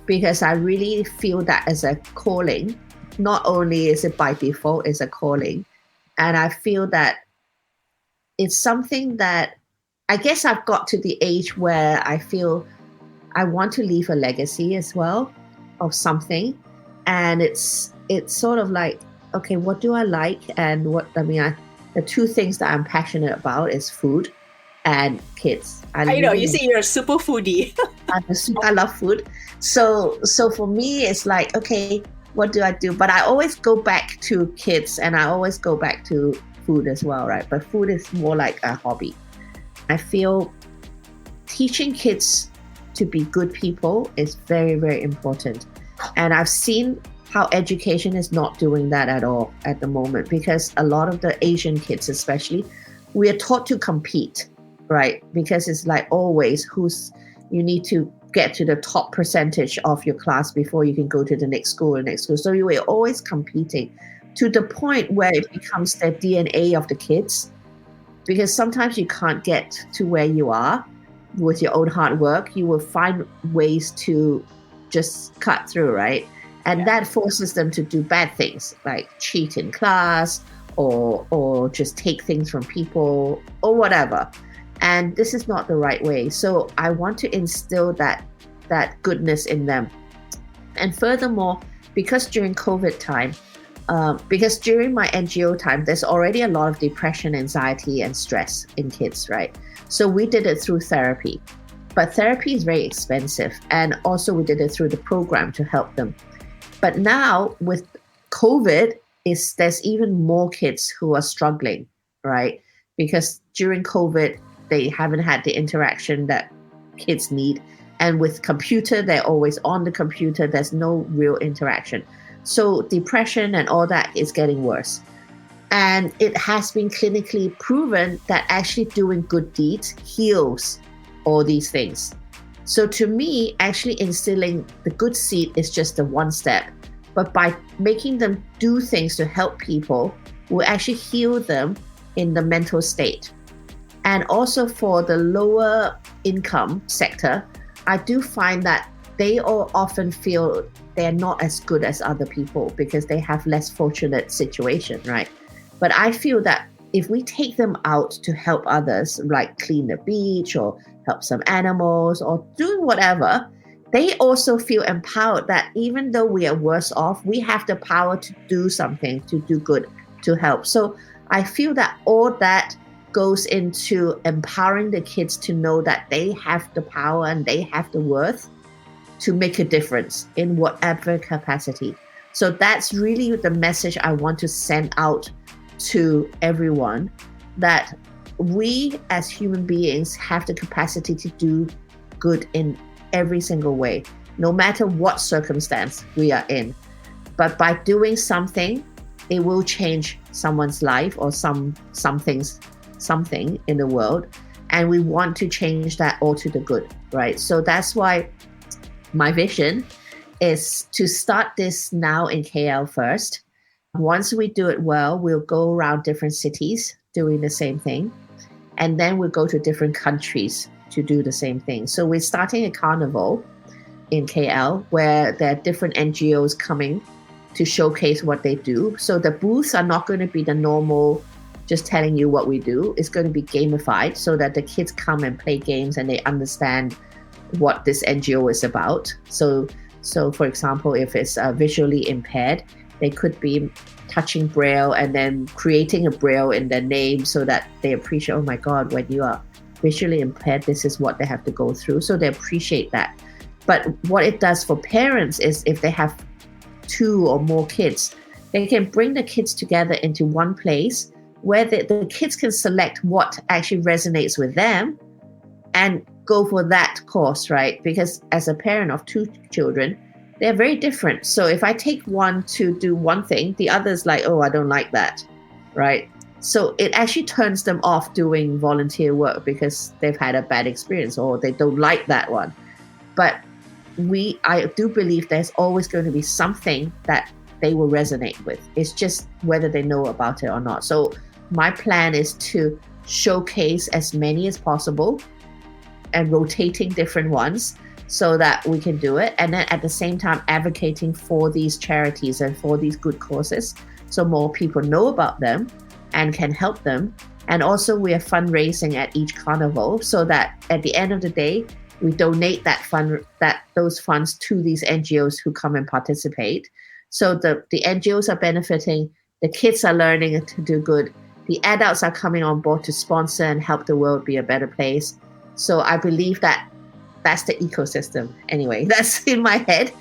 because I really feel that as a calling. Not only is it by default, it's a calling. And I feel that it's something that I guess I've got to the age where I feel I want to leave a legacy as well of something. And it's sort of like, okay, what do I like? And the two things that I'm passionate about is food and kids. I know, you say you're a super foodie. I love food. So for me, it's like, okay, what do I do? But I always go back to kids and I always go back to food as well, right? But food is more like a hobby. I feel teaching kids to be good people is very, very important. And I've seen how education is not doing that at all at the moment, because a lot of the Asian kids especially, we are taught to compete, right? Because it's like always you need to get to the top percentage of your class before you can go to the next school. So you are always competing to the point where it becomes the DNA of the kids. Because sometimes you can't get to where you are with your own hard work. You will find ways to just cut through, right? And that forces them to do bad things, like cheat in class or just take things from people or whatever. And this is not the right way. So I want to instill that goodness in them. And furthermore, because during COVID time, because during my NGO time, there's already a lot of depression, anxiety, and stress in kids, right? So we did it through therapy. But therapy is very expensive. And also we did it through the program to help them. But now with COVID, there's even more kids who are struggling, right? Because during COVID, they haven't had the interaction that kids need. And with computer, they're always on the computer. There's no real interaction. So depression and all that is getting worse. And it has been clinically proven that actually doing good deeds heals all these things. So to me, actually instilling the good seed is just the one step. But by making them do things to help people, will actually heal them in the mental state. And also for the lower income sector, I do find that they all often feel they're not as good as other people because they have less fortunate situation, right? But I feel that if we take them out to help others, like clean the beach or help some animals or doing whatever, they also feel empowered that even though we are worse off, we have the power to do something, to do good, to help. So I feel that all that goes into empowering the kids to know that they have the power and they have the worth to make a difference in whatever capacity. So that's really the message I want to send out to everyone, that we as human beings have the capacity to do good in every single way, no matter what circumstance we are in. But by doing something, it will change someone's life or something in the world. And we want to change that all to the good, right? So that's why my vision is to start this now in KL first. Once we do it well, we'll go around different cities doing the same thing. And then we'll go to different countries to do the same thing. So we're starting a carnival in KL where there are different NGOs coming to showcase what they do. So the booths are not going to be the normal, just telling you what we do. It's going to be gamified so that the kids come and play games and they understand what this NGO is about. So for example, if it's visually impaired, they could be touching Braille and then creating a Braille in their name so that they appreciate, oh my God, when you are visually impaired, this is what they have to go through. So they appreciate that. But what it does for parents is if they have 2 or more kids, they can bring the kids together into one place where the kids can select what actually resonates with them and go for that course, right? Because as a parent of 2 children, they're very different. So if I take one to do one thing, the other's like, oh, I don't like that, right? So it actually turns them off doing volunteer work because they've had a bad experience or they don't like that one. But I do believe there's always going to be something that they will resonate with. It's just whether they know about it or not. So my plan is to showcase as many as possible and rotating different ones so that we can do it. And then at the same time, advocating for these charities and for these good causes so more people know about them and can help them. And also we are fundraising at each carnival so that at the end of the day, we donate those funds to these NGOs who come and participate. So the NGOs are benefiting, the kids are learning to do good, the adults are coming on board to sponsor and help the world be a better place. So I believe that's the ecosystem. Anyway, that's in my head.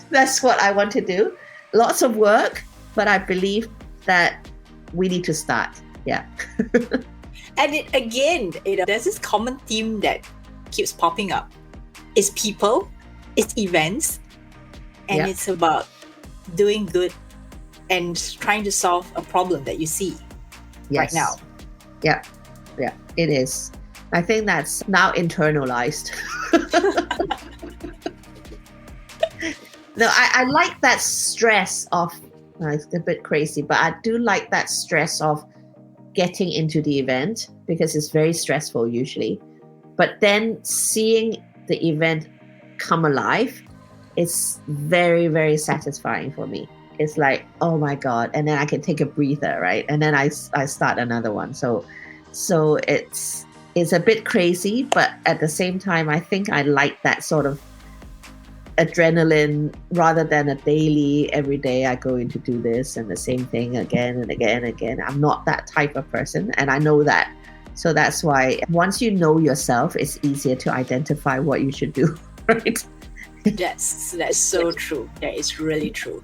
That's what I want to do. Lots of work, but I believe that we need to start. Yeah. And there's this common theme that keeps popping up. It's people, it's events, and it's about doing good and trying to solve a problem that you see right now. Yeah, it is. I think that's now internalized. No, I like that stress of, it's a bit crazy, but I do like that stress of getting into the event because it's very stressful usually. But then seeing the event come alive is very, very satisfying for me. It's like, oh my God. And then I can take a breather, right? And then I start another one. So it's a bit crazy, but at the same time, I think I like that sort of adrenaline rather than a daily, every day I go in to do this and the same thing again and again and again. I'm not that type of person, and I know that. So that's why once you know yourself, it's easier to identify what you should do, right? That's so true. That is really true.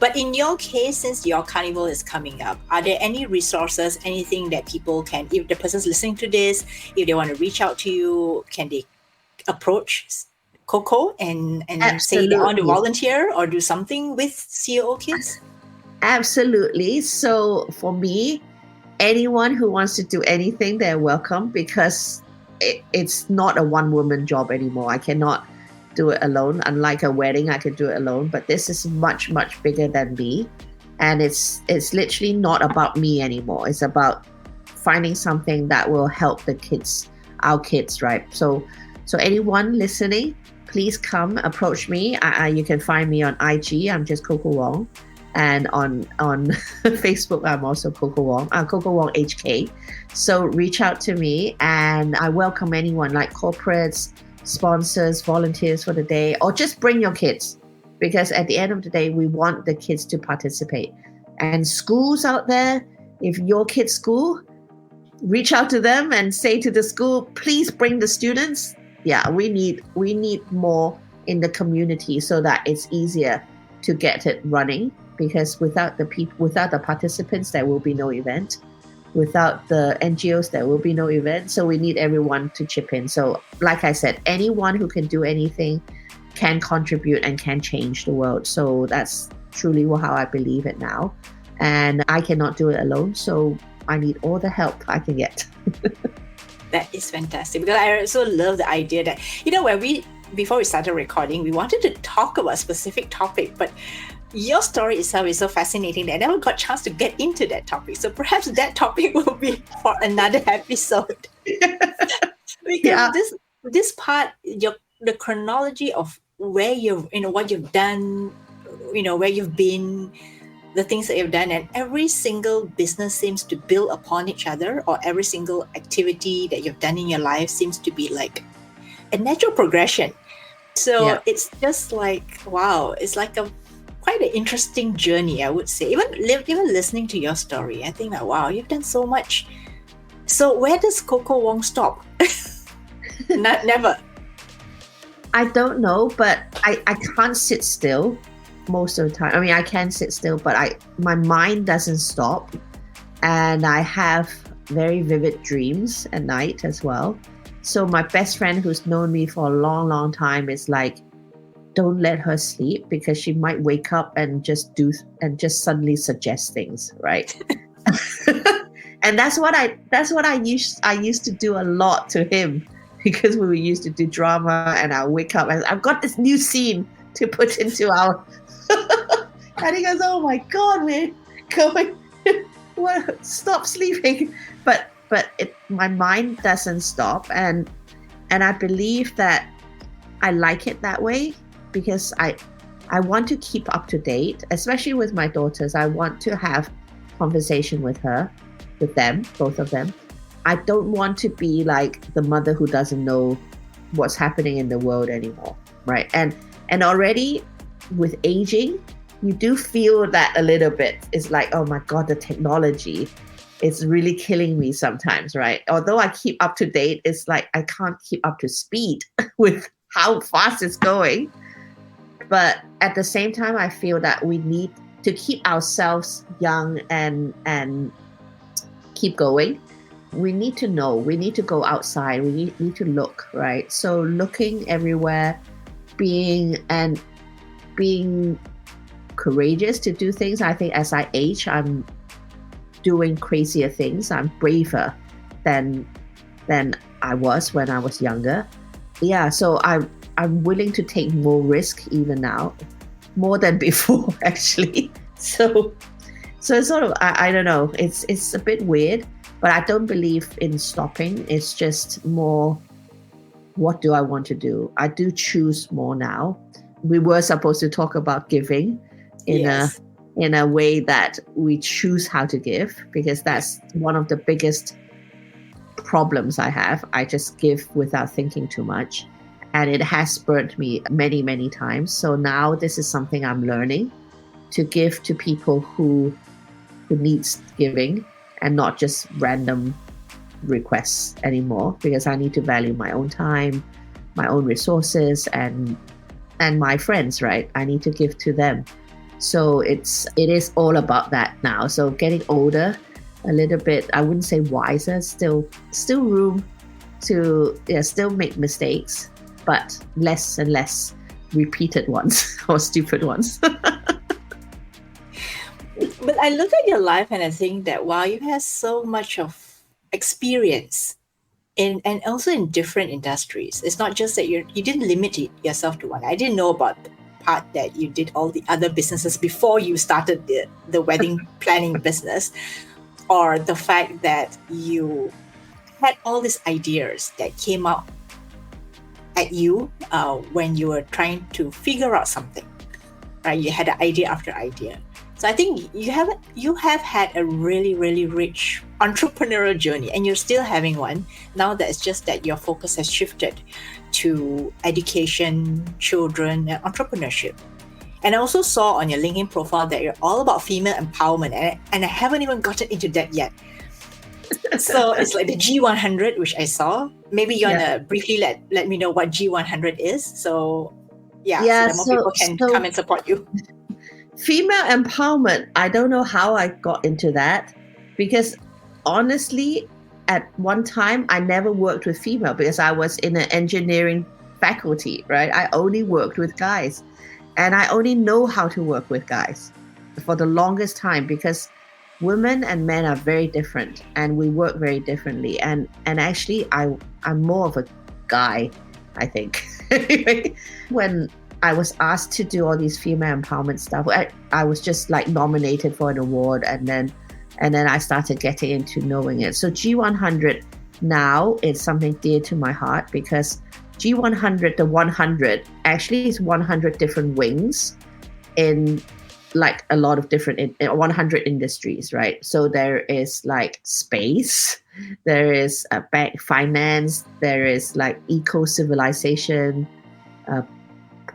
But in your case, since your carnival is coming up, are there any resources, anything that people can, if the person's listening to this, if they want to reach out to you, can they approach Coco and say they want to Absolutely. volunteer or do something with COO Kids? Absolutely. So for me, anyone who wants to do anything, they're welcome, because it's not a one-woman job anymore. I cannot do it alone. Unlike a wedding, I can do it alone, but this is much, much bigger than me. And it's literally not about me anymore. It's about finding something that will help the kids, our kids, right? So anyone listening, please come approach me. You can find me on IG. I'm just Coco Wong. And on Facebook, I'm also Coco Wong, Coco Wong HK. So reach out to me, and I welcome anyone, like corporates, sponsors, volunteers for the day, or just bring your kids, because at the end of the day, we want the kids to participate. And schools out there, if your kid's school, reach out to them and say to the school, please bring the students. Yeah, we need more in the community so that it's easier to get it running. Because without the participants, there will be no event. Without the NGOs, there will be no event. So we need everyone to chip in. So like I said, anyone who can do anything can contribute and can change the world. So that's truly how I believe it now. And I cannot do it alone. So I need all the help I can get. That is fantastic, because I also love the idea that, before we started recording, we wanted to talk about a specific topic, but your story itself is so fascinating that I never got a chance to get into that topic. So perhaps that topic will be for another episode. Because this part, the chronology of where what you've done, where you've been, the things that you've done, and every single business seems to build upon each other, or every single activity that you've done in your life seems to be like a natural progression. So It's just like, wow, it's like quite an interesting journey, I would say. Even listening to your story, I think that, wow, you've done so much. So where does Coco Wong stop? Never. I don't know, but I can't sit still most of the time. I mean, I can sit still, but my mind doesn't stop. And I have very vivid dreams at night as well. So my best friend, who's known me for a long, long time, is like, don't let her sleep, because she might wake up and just suddenly suggest things, right? And that's what I used to do a lot to him, because we used to do drama, and I wake up and I've got this new scene to put into our and he goes, oh my God, we're going, well, stop sleeping. But my mind doesn't stop, and I believe that I like it that way, because I want to keep up to date, especially with my daughters. I want to have conversation with them, both of them. I don't want to be like the mother who doesn't know what's happening in the world anymore, right? And already with aging, you do feel that a little bit. It's like, oh my God, the technology is really killing me sometimes, right? Although I keep up to date, it's like I can't keep up to speed with how fast it's going. But at the same time, I feel that we need to keep ourselves young and keep going. We need to know, we need to go outside, we need to look, right? So looking everywhere, being courageous to do things. I think as I age, I'm doing crazier things. I'm braver than I was when I was younger. Yeah, so I'm willing to take more risk even now, more than before actually. So it's sort of, I don't know, it's a bit weird, but I don't believe in stopping. It's just more, what do I want to do? I do choose more now. We were supposed to talk about giving in a way that we choose how to give, because that's one of the biggest problems I have. I just give without thinking too much. And it has burnt me many, many times. So now this is something I'm learning to give to people who needs giving and not just random requests anymore, because I need to value my own time, my own resources, and my friends, right? I need to give to them. So it is all about that now. So getting older, a little bit, I wouldn't say wiser, still room to still make mistakes, but less and less repeated ones or stupid ones. But I look at your life and I think that while you have so much of experience in and also in different industries, it's not just that you didn't limit yourself to one. I didn't know about the part that you did all the other businesses before you started the wedding planning business, or the fact that you had all these ideas that came out at you when you were trying to figure out something, right? You had an idea after idea. So I think you have had a really, really rich entrepreneurial journey, and you're still having one. Now that it's just that your focus has shifted to education, children, and entrepreneurship. And I also saw on your LinkedIn profile that you're all about female empowerment, and I haven't even gotten into that yet. So it's like the G100, which I saw. Maybe you want to briefly let me know what G100 is. So so that more people can come and support you. Female empowerment, I don't know how I got into that, because honestly, at one time, I never worked with female because I was in an engineering faculty, right? I only worked with guys, and I only know how to work with guys for the longest time, because women and men are very different and we work very differently. And actually, I'm more of a guy, I think. When I was asked to do all these female empowerment stuff, I was just like nominated for an award, and then I started getting into knowing it. So G100 now is something dear to my heart, because G100, the 100, actually is 100 different wings in like a lot of different 100 industries, right? So there is like space, there is bank finance, there is like eco-civilization,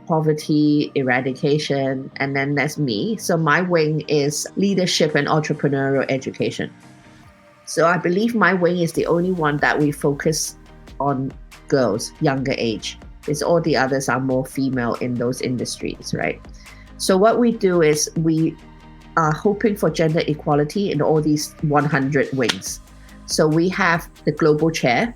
poverty eradication, and then there's me. So my wing is leadership and entrepreneurial education. So I believe my wing is the only one that we focus on girls, younger age, because all the others are more female in those industries, right? So what we do is we are hoping for gender equality in all these 100 wings. So we have the global chair,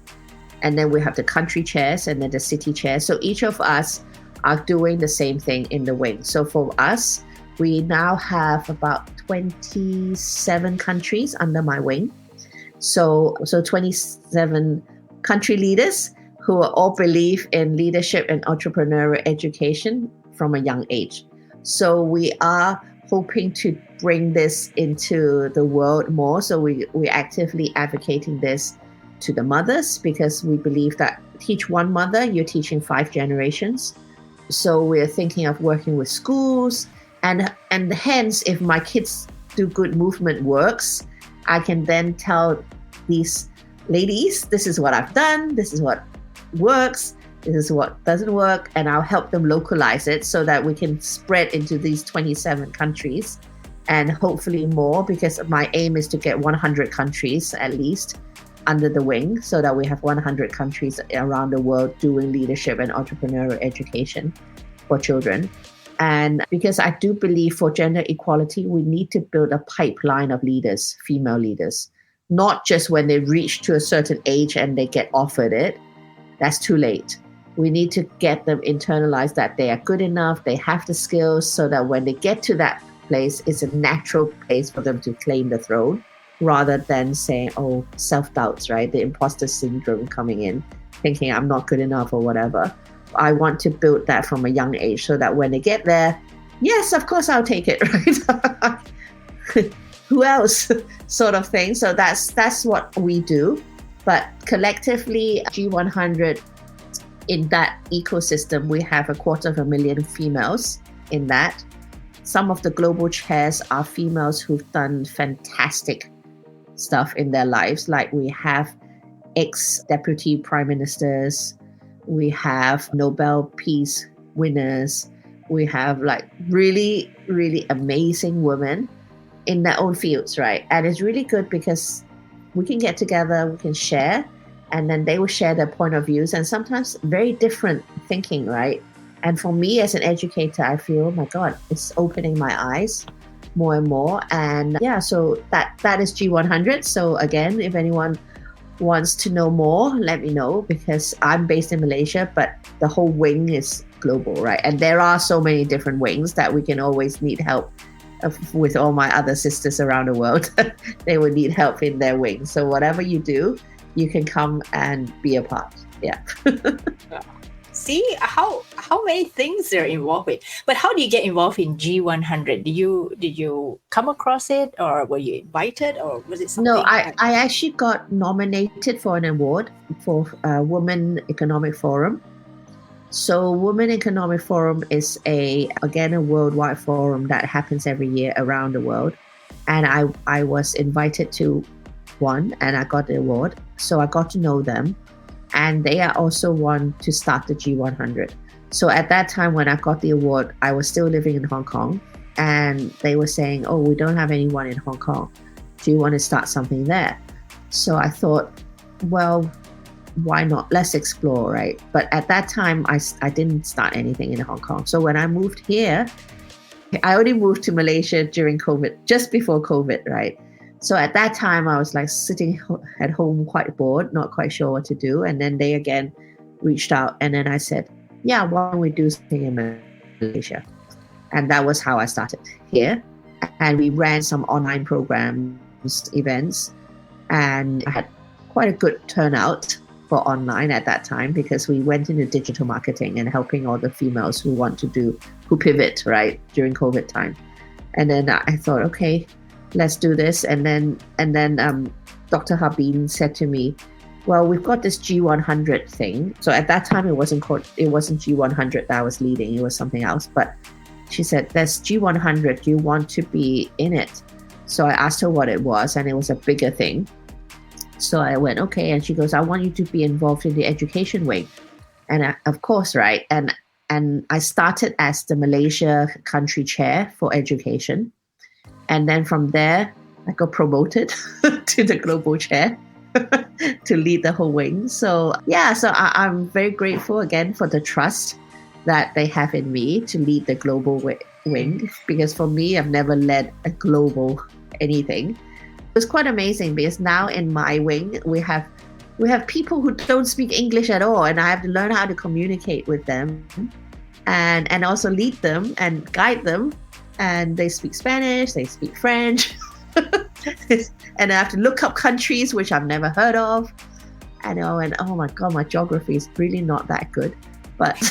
and then we have the country chairs, and then the city chairs. So each of us are doing the same thing in the wing. So for us, we now have about 27 countries under my wing. So 27 country leaders who all believe in leadership and entrepreneurial education from a young age. So we are hoping to bring this into the world more. So we're actively advocating this to the mothers, because we believe that teach one mother, you're teaching 5 generations. So we're thinking of working with schools, and hence, if my kids do good movement works, I can then tell these ladies, this is what I've done, this is what works, this is what doesn't work, and I'll help them localize it so that we can spread into these 27 countries and hopefully more, because my aim is to get 100 countries at least under the wing, so that we have 100 countries around the world doing leadership and entrepreneurial education for children. And because I do believe for gender equality, we need to build a pipeline of leaders, female leaders, not just when they reach to a certain age and they get offered it. That's too late. We need to get them internalized that they are good enough, they have the skills, so that when they get to that place, it's a natural place for them to claim the throne, rather than saying, self-doubts, right? The imposter syndrome coming in, thinking I'm not good enough or whatever. I want to build that from a young age, so that when they get there, yes, of course I'll take it, right? Who else? Sort of thing. So that's what we do. But collectively, G100, in that ecosystem, we have 250,000 females in that. Some of the global chairs are females who've done fantastic stuff in their lives. Like we have ex-deputy prime ministers, we have Nobel Peace winners, we have like really, really amazing women in their own fields, right? And it's really good because we can get together, we can share, and then they will share their point of views and sometimes very different thinking, right? And for me as an educator, I feel, oh my God, it's opening my eyes more and more. And yeah, so that is G100. So again, if anyone wants to know more, let me know, because I'm based in Malaysia, but the whole wing is global, right? And there are so many different wings that we can always need help with all my other sisters around the world. They would need help in their wings. So whatever you do, you can come and be a part. Yeah. See how many things they're involved with. But how do you get involved in G100? Did you come across it, or were you invited, or was it something? No, I actually got nominated for an award for Women Economic Forum. So Women Economic Forum is again a worldwide forum that happens every year around the world. And I was invited to one and I got the award. So I got to know them. And they are also one to start the G100. So at that time when I got the award, I was still living in Hong Kong. And they were saying, oh, we don't have anyone in Hong Kong. Do you want to start something there? So I thought, well, why not? Let's explore, right? But at that time, I didn't start anything in Hong Kong. So when I moved here, I only moved to Malaysia during COVID, just before COVID, right? So at that time, I was like sitting at home quite bored, not quite sure what to do. And then they again reached out. And then I said, yeah, why don't we do something in Malaysia? And that was how I started here. And we ran some online programs, events. And I had quite a good turnout for online at that time because we went into digital marketing and helping all the females who pivot, right, during COVID time. And then I thought, okay, let's do this. And then Dr. Habib said to me, well, we've got this G100 thing. So at that time, it wasn't G100 that I was leading. It was something else. But she said, there's G100. Do you want to be in it? So I asked her what it was, and it was a bigger thing. So I went, okay. And she goes, I want you to be involved in the education wing. And of course, right. And I started as the Malaysia country chair for education. And then from there, I got promoted to the global chair to lead the whole wing. So yeah, so I'm very grateful again for the trust that they have in me to lead the global wing. Because for me, I've never led a global anything. It was quite amazing because now in my wing, we have people who don't speak English at all. And I have to learn how to communicate with them and also lead them and guide them. And they speak Spanish, they speak French, and I have to look up countries which I've never heard of. I know, and oh my God, my geography is really not that good. But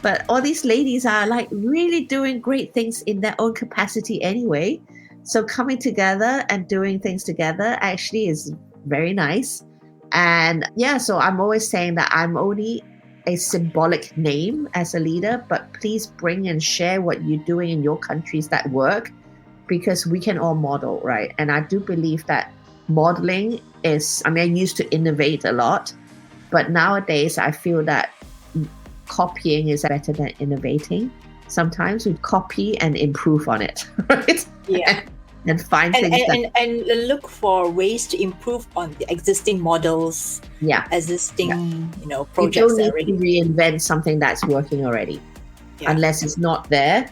but all these ladies are like really doing great things in their own capacity anyway. So coming together and doing things together actually is very nice. And yeah, so I'm always saying that I'm only a symbolic name as a leader, but please bring and share what you're doing in your countries that work, because we can all model, right? And I do believe that modeling I used to innovate a lot, but nowadays I feel that copying is better than innovating. Sometimes we copy and improve on it, right? Yeah. And find things and look for ways to improve on the existing models, existing projects. You don't need to reinvent something that's working already, unless it's not there.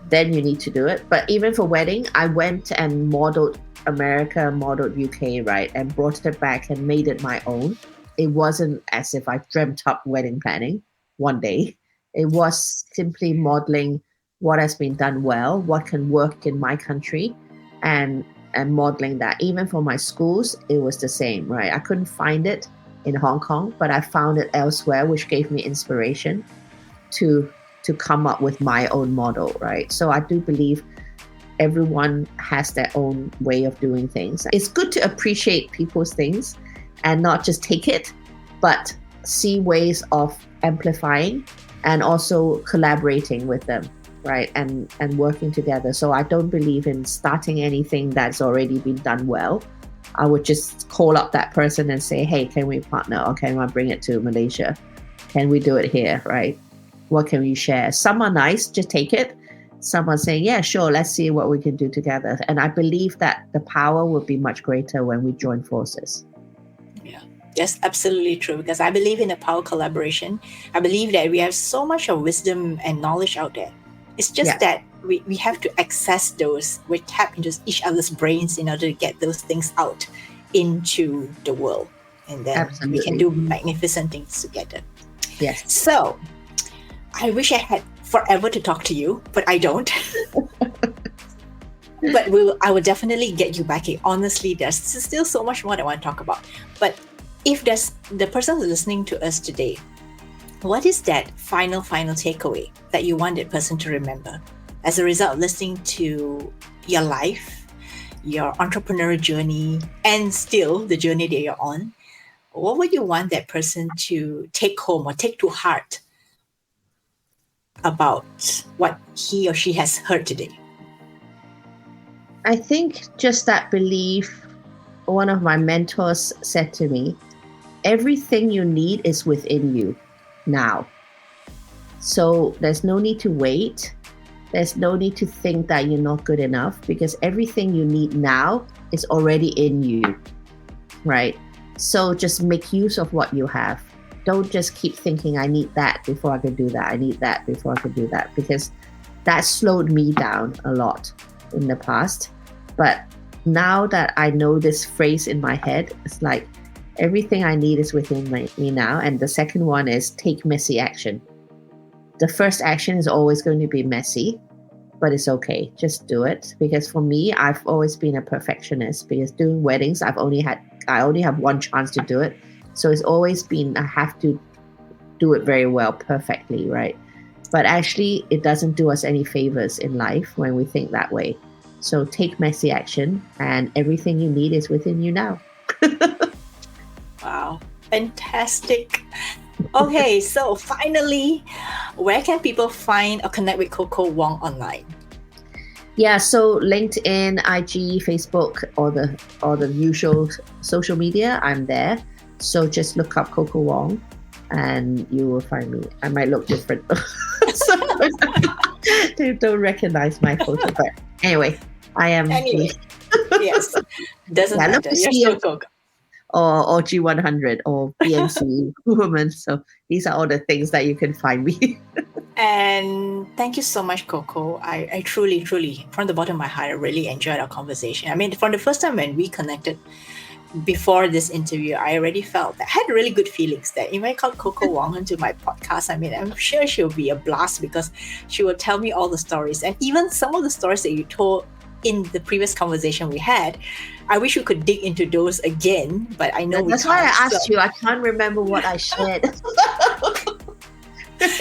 Then you need to do it. But even for wedding, I went and modeled America, modeled UK, right, and brought it back and made it my own. It wasn't as if I dreamt up wedding planning one day. It was simply modeling what has been done well, what can work in my country. And modeling that. Even for my schools, it was the same, right? I couldn't find it in Hong Kong, but I found it elsewhere, which gave me inspiration to come up with my own model, right? So I do believe everyone has their own way of doing things. It's good to appreciate people's things and not just take it, but see ways of amplifying and also collaborating with them, right? And working together. So I don't believe in starting anything that's already been done well. I would just call up that person and say, hey, can we partner, or can I bring it to Malaysia? can we do it here, right? What can we share? Some are nice, just take it. Some are saying, yeah, sure, let's see what we can do together. And I believe that the power will be much greater when we join forces. Yeah, that's absolutely true, because I believe in the power collaboration. I believe that we have so much of wisdom and knowledge out there. It's just that we have to access those. We tap into each other's brains in order to get those things out into the world. And then we can do magnificent things together. Yes. So I wish I had forever to talk to you, but I don't. But I will definitely get you back. Honestly, there's still so much more that I want to talk about. But if there's the person who's listening to us today, what is that final takeaway that you want that person to remember as a result of listening to your life, your entrepreneurial journey, and still the journey that you're on? What would you want that person to take home or take to heart about what he or she has heard today? I think just that belief. One of my mentors said to me, everything you need is within you now. So there's no need to wait. There's no need to think that you're not good enough, because everything you need now is already in you, right? So just make use of what you have. Don't just keep thinking, I need that before I can do that. I need that before I can do that, because that slowed me down a lot in the past. But now that I know this phrase in my head, it's like everything I need is within me now. And the second one is take messy action. The first action is always going to be messy, but it's okay. Just do it. Because for me, I've always been a perfectionist, because doing weddings, I only have one chance to do it. So it's always been, I have to do it very well, perfectly, right? But actually, it doesn't do us any favors in life when we think that way. So take messy action, and everything you need is within you now. Wow, fantastic. Okay, so finally, where can people find or connect with Coco Wong online? Yeah, so LinkedIn, IG, Facebook, all the usual social media, I'm there. So just look up Coco Wong and you will find me. I might look different. So they don't recognize my photo, but anyway, I am. Anyway, yes, doesn't matter. You're still Coco. Or G100 or BNC woman. So these are all the things that you can find me. And thank you so much, Coco. I truly, from the bottom of my heart, I really enjoyed our conversation. I mean, from the first time when we connected before this interview, I already felt that I had really good feelings that if I called Coco Wong into my podcast, I mean, I'm sure she'll be a blast, because she will tell me all the stories. And even some of the stories that you told in the previous conversation we had, I wish we could dig into those again, but I know that's why I asked you. I can't remember what I shared.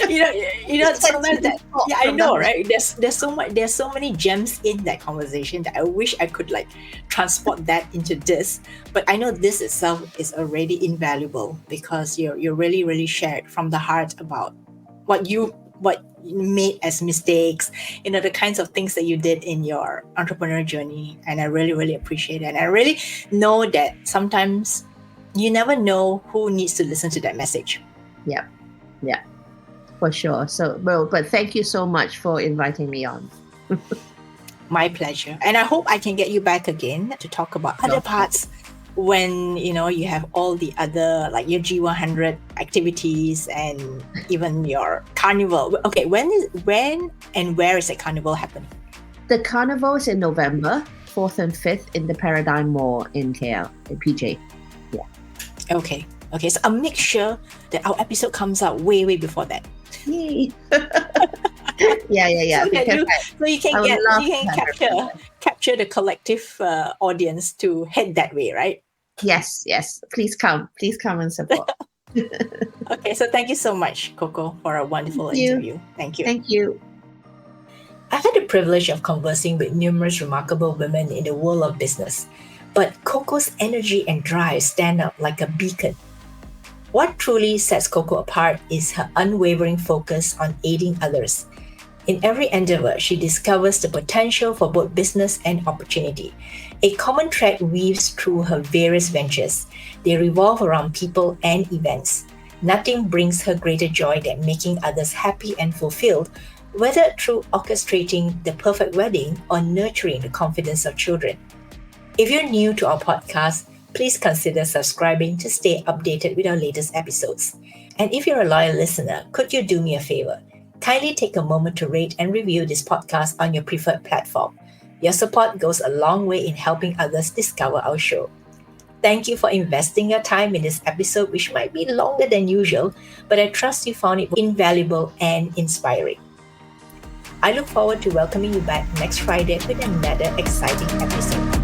you know sometimes that, yeah, I know, right? There's so many gems in that conversation that I wish I could like transport that into this, but I know this itself is already invaluable, because you're really shared from the heart about what you made as mistakes, the kinds of things that you did in your entrepreneurial journey. And I really appreciate it. And I really know that sometimes you never know who needs to listen to that message. Yeah, for sure. So, well, but thank you so much for inviting me on. My pleasure. And I hope I can get you back again to talk about other parts when you have all the other, like your G100 activities and even your carnival. Okay, when and where is the carnival happening? The carnival is in November 4th and 5th in the Paradigm Mall in KL, in PJ. Yeah. Okay, so I'll make sure that our episode comes out way before that. Yay. Yeah. So you can capture the collective audience to head that way, right? Yes. Please come and support. Okay, so thank you so much, Coco, for a wonderful interview. Thank you. I've had the privilege of conversing with numerous remarkable women in the world of business, but Coco's energy and drive stand out like a beacon. What truly sets Coco apart is her unwavering focus on aiding others. In every endeavor, she discovers the potential for both business and opportunity. A common thread weaves through her various ventures. They revolve around people and events. Nothing brings her greater joy than making others happy and fulfilled, whether through orchestrating the perfect wedding or nurturing the confidence of children. If you're new to our podcast, please consider subscribing to stay updated with our latest episodes. And if you're a loyal listener, could you do me a favor? Kindly take a moment to rate and review this podcast on your preferred platform. Your support goes a long way in helping others discover our show. Thank you for investing your time in this episode, which might be longer than usual, but I trust you found it invaluable and inspiring. I look forward to welcoming you back next Friday with another exciting episode.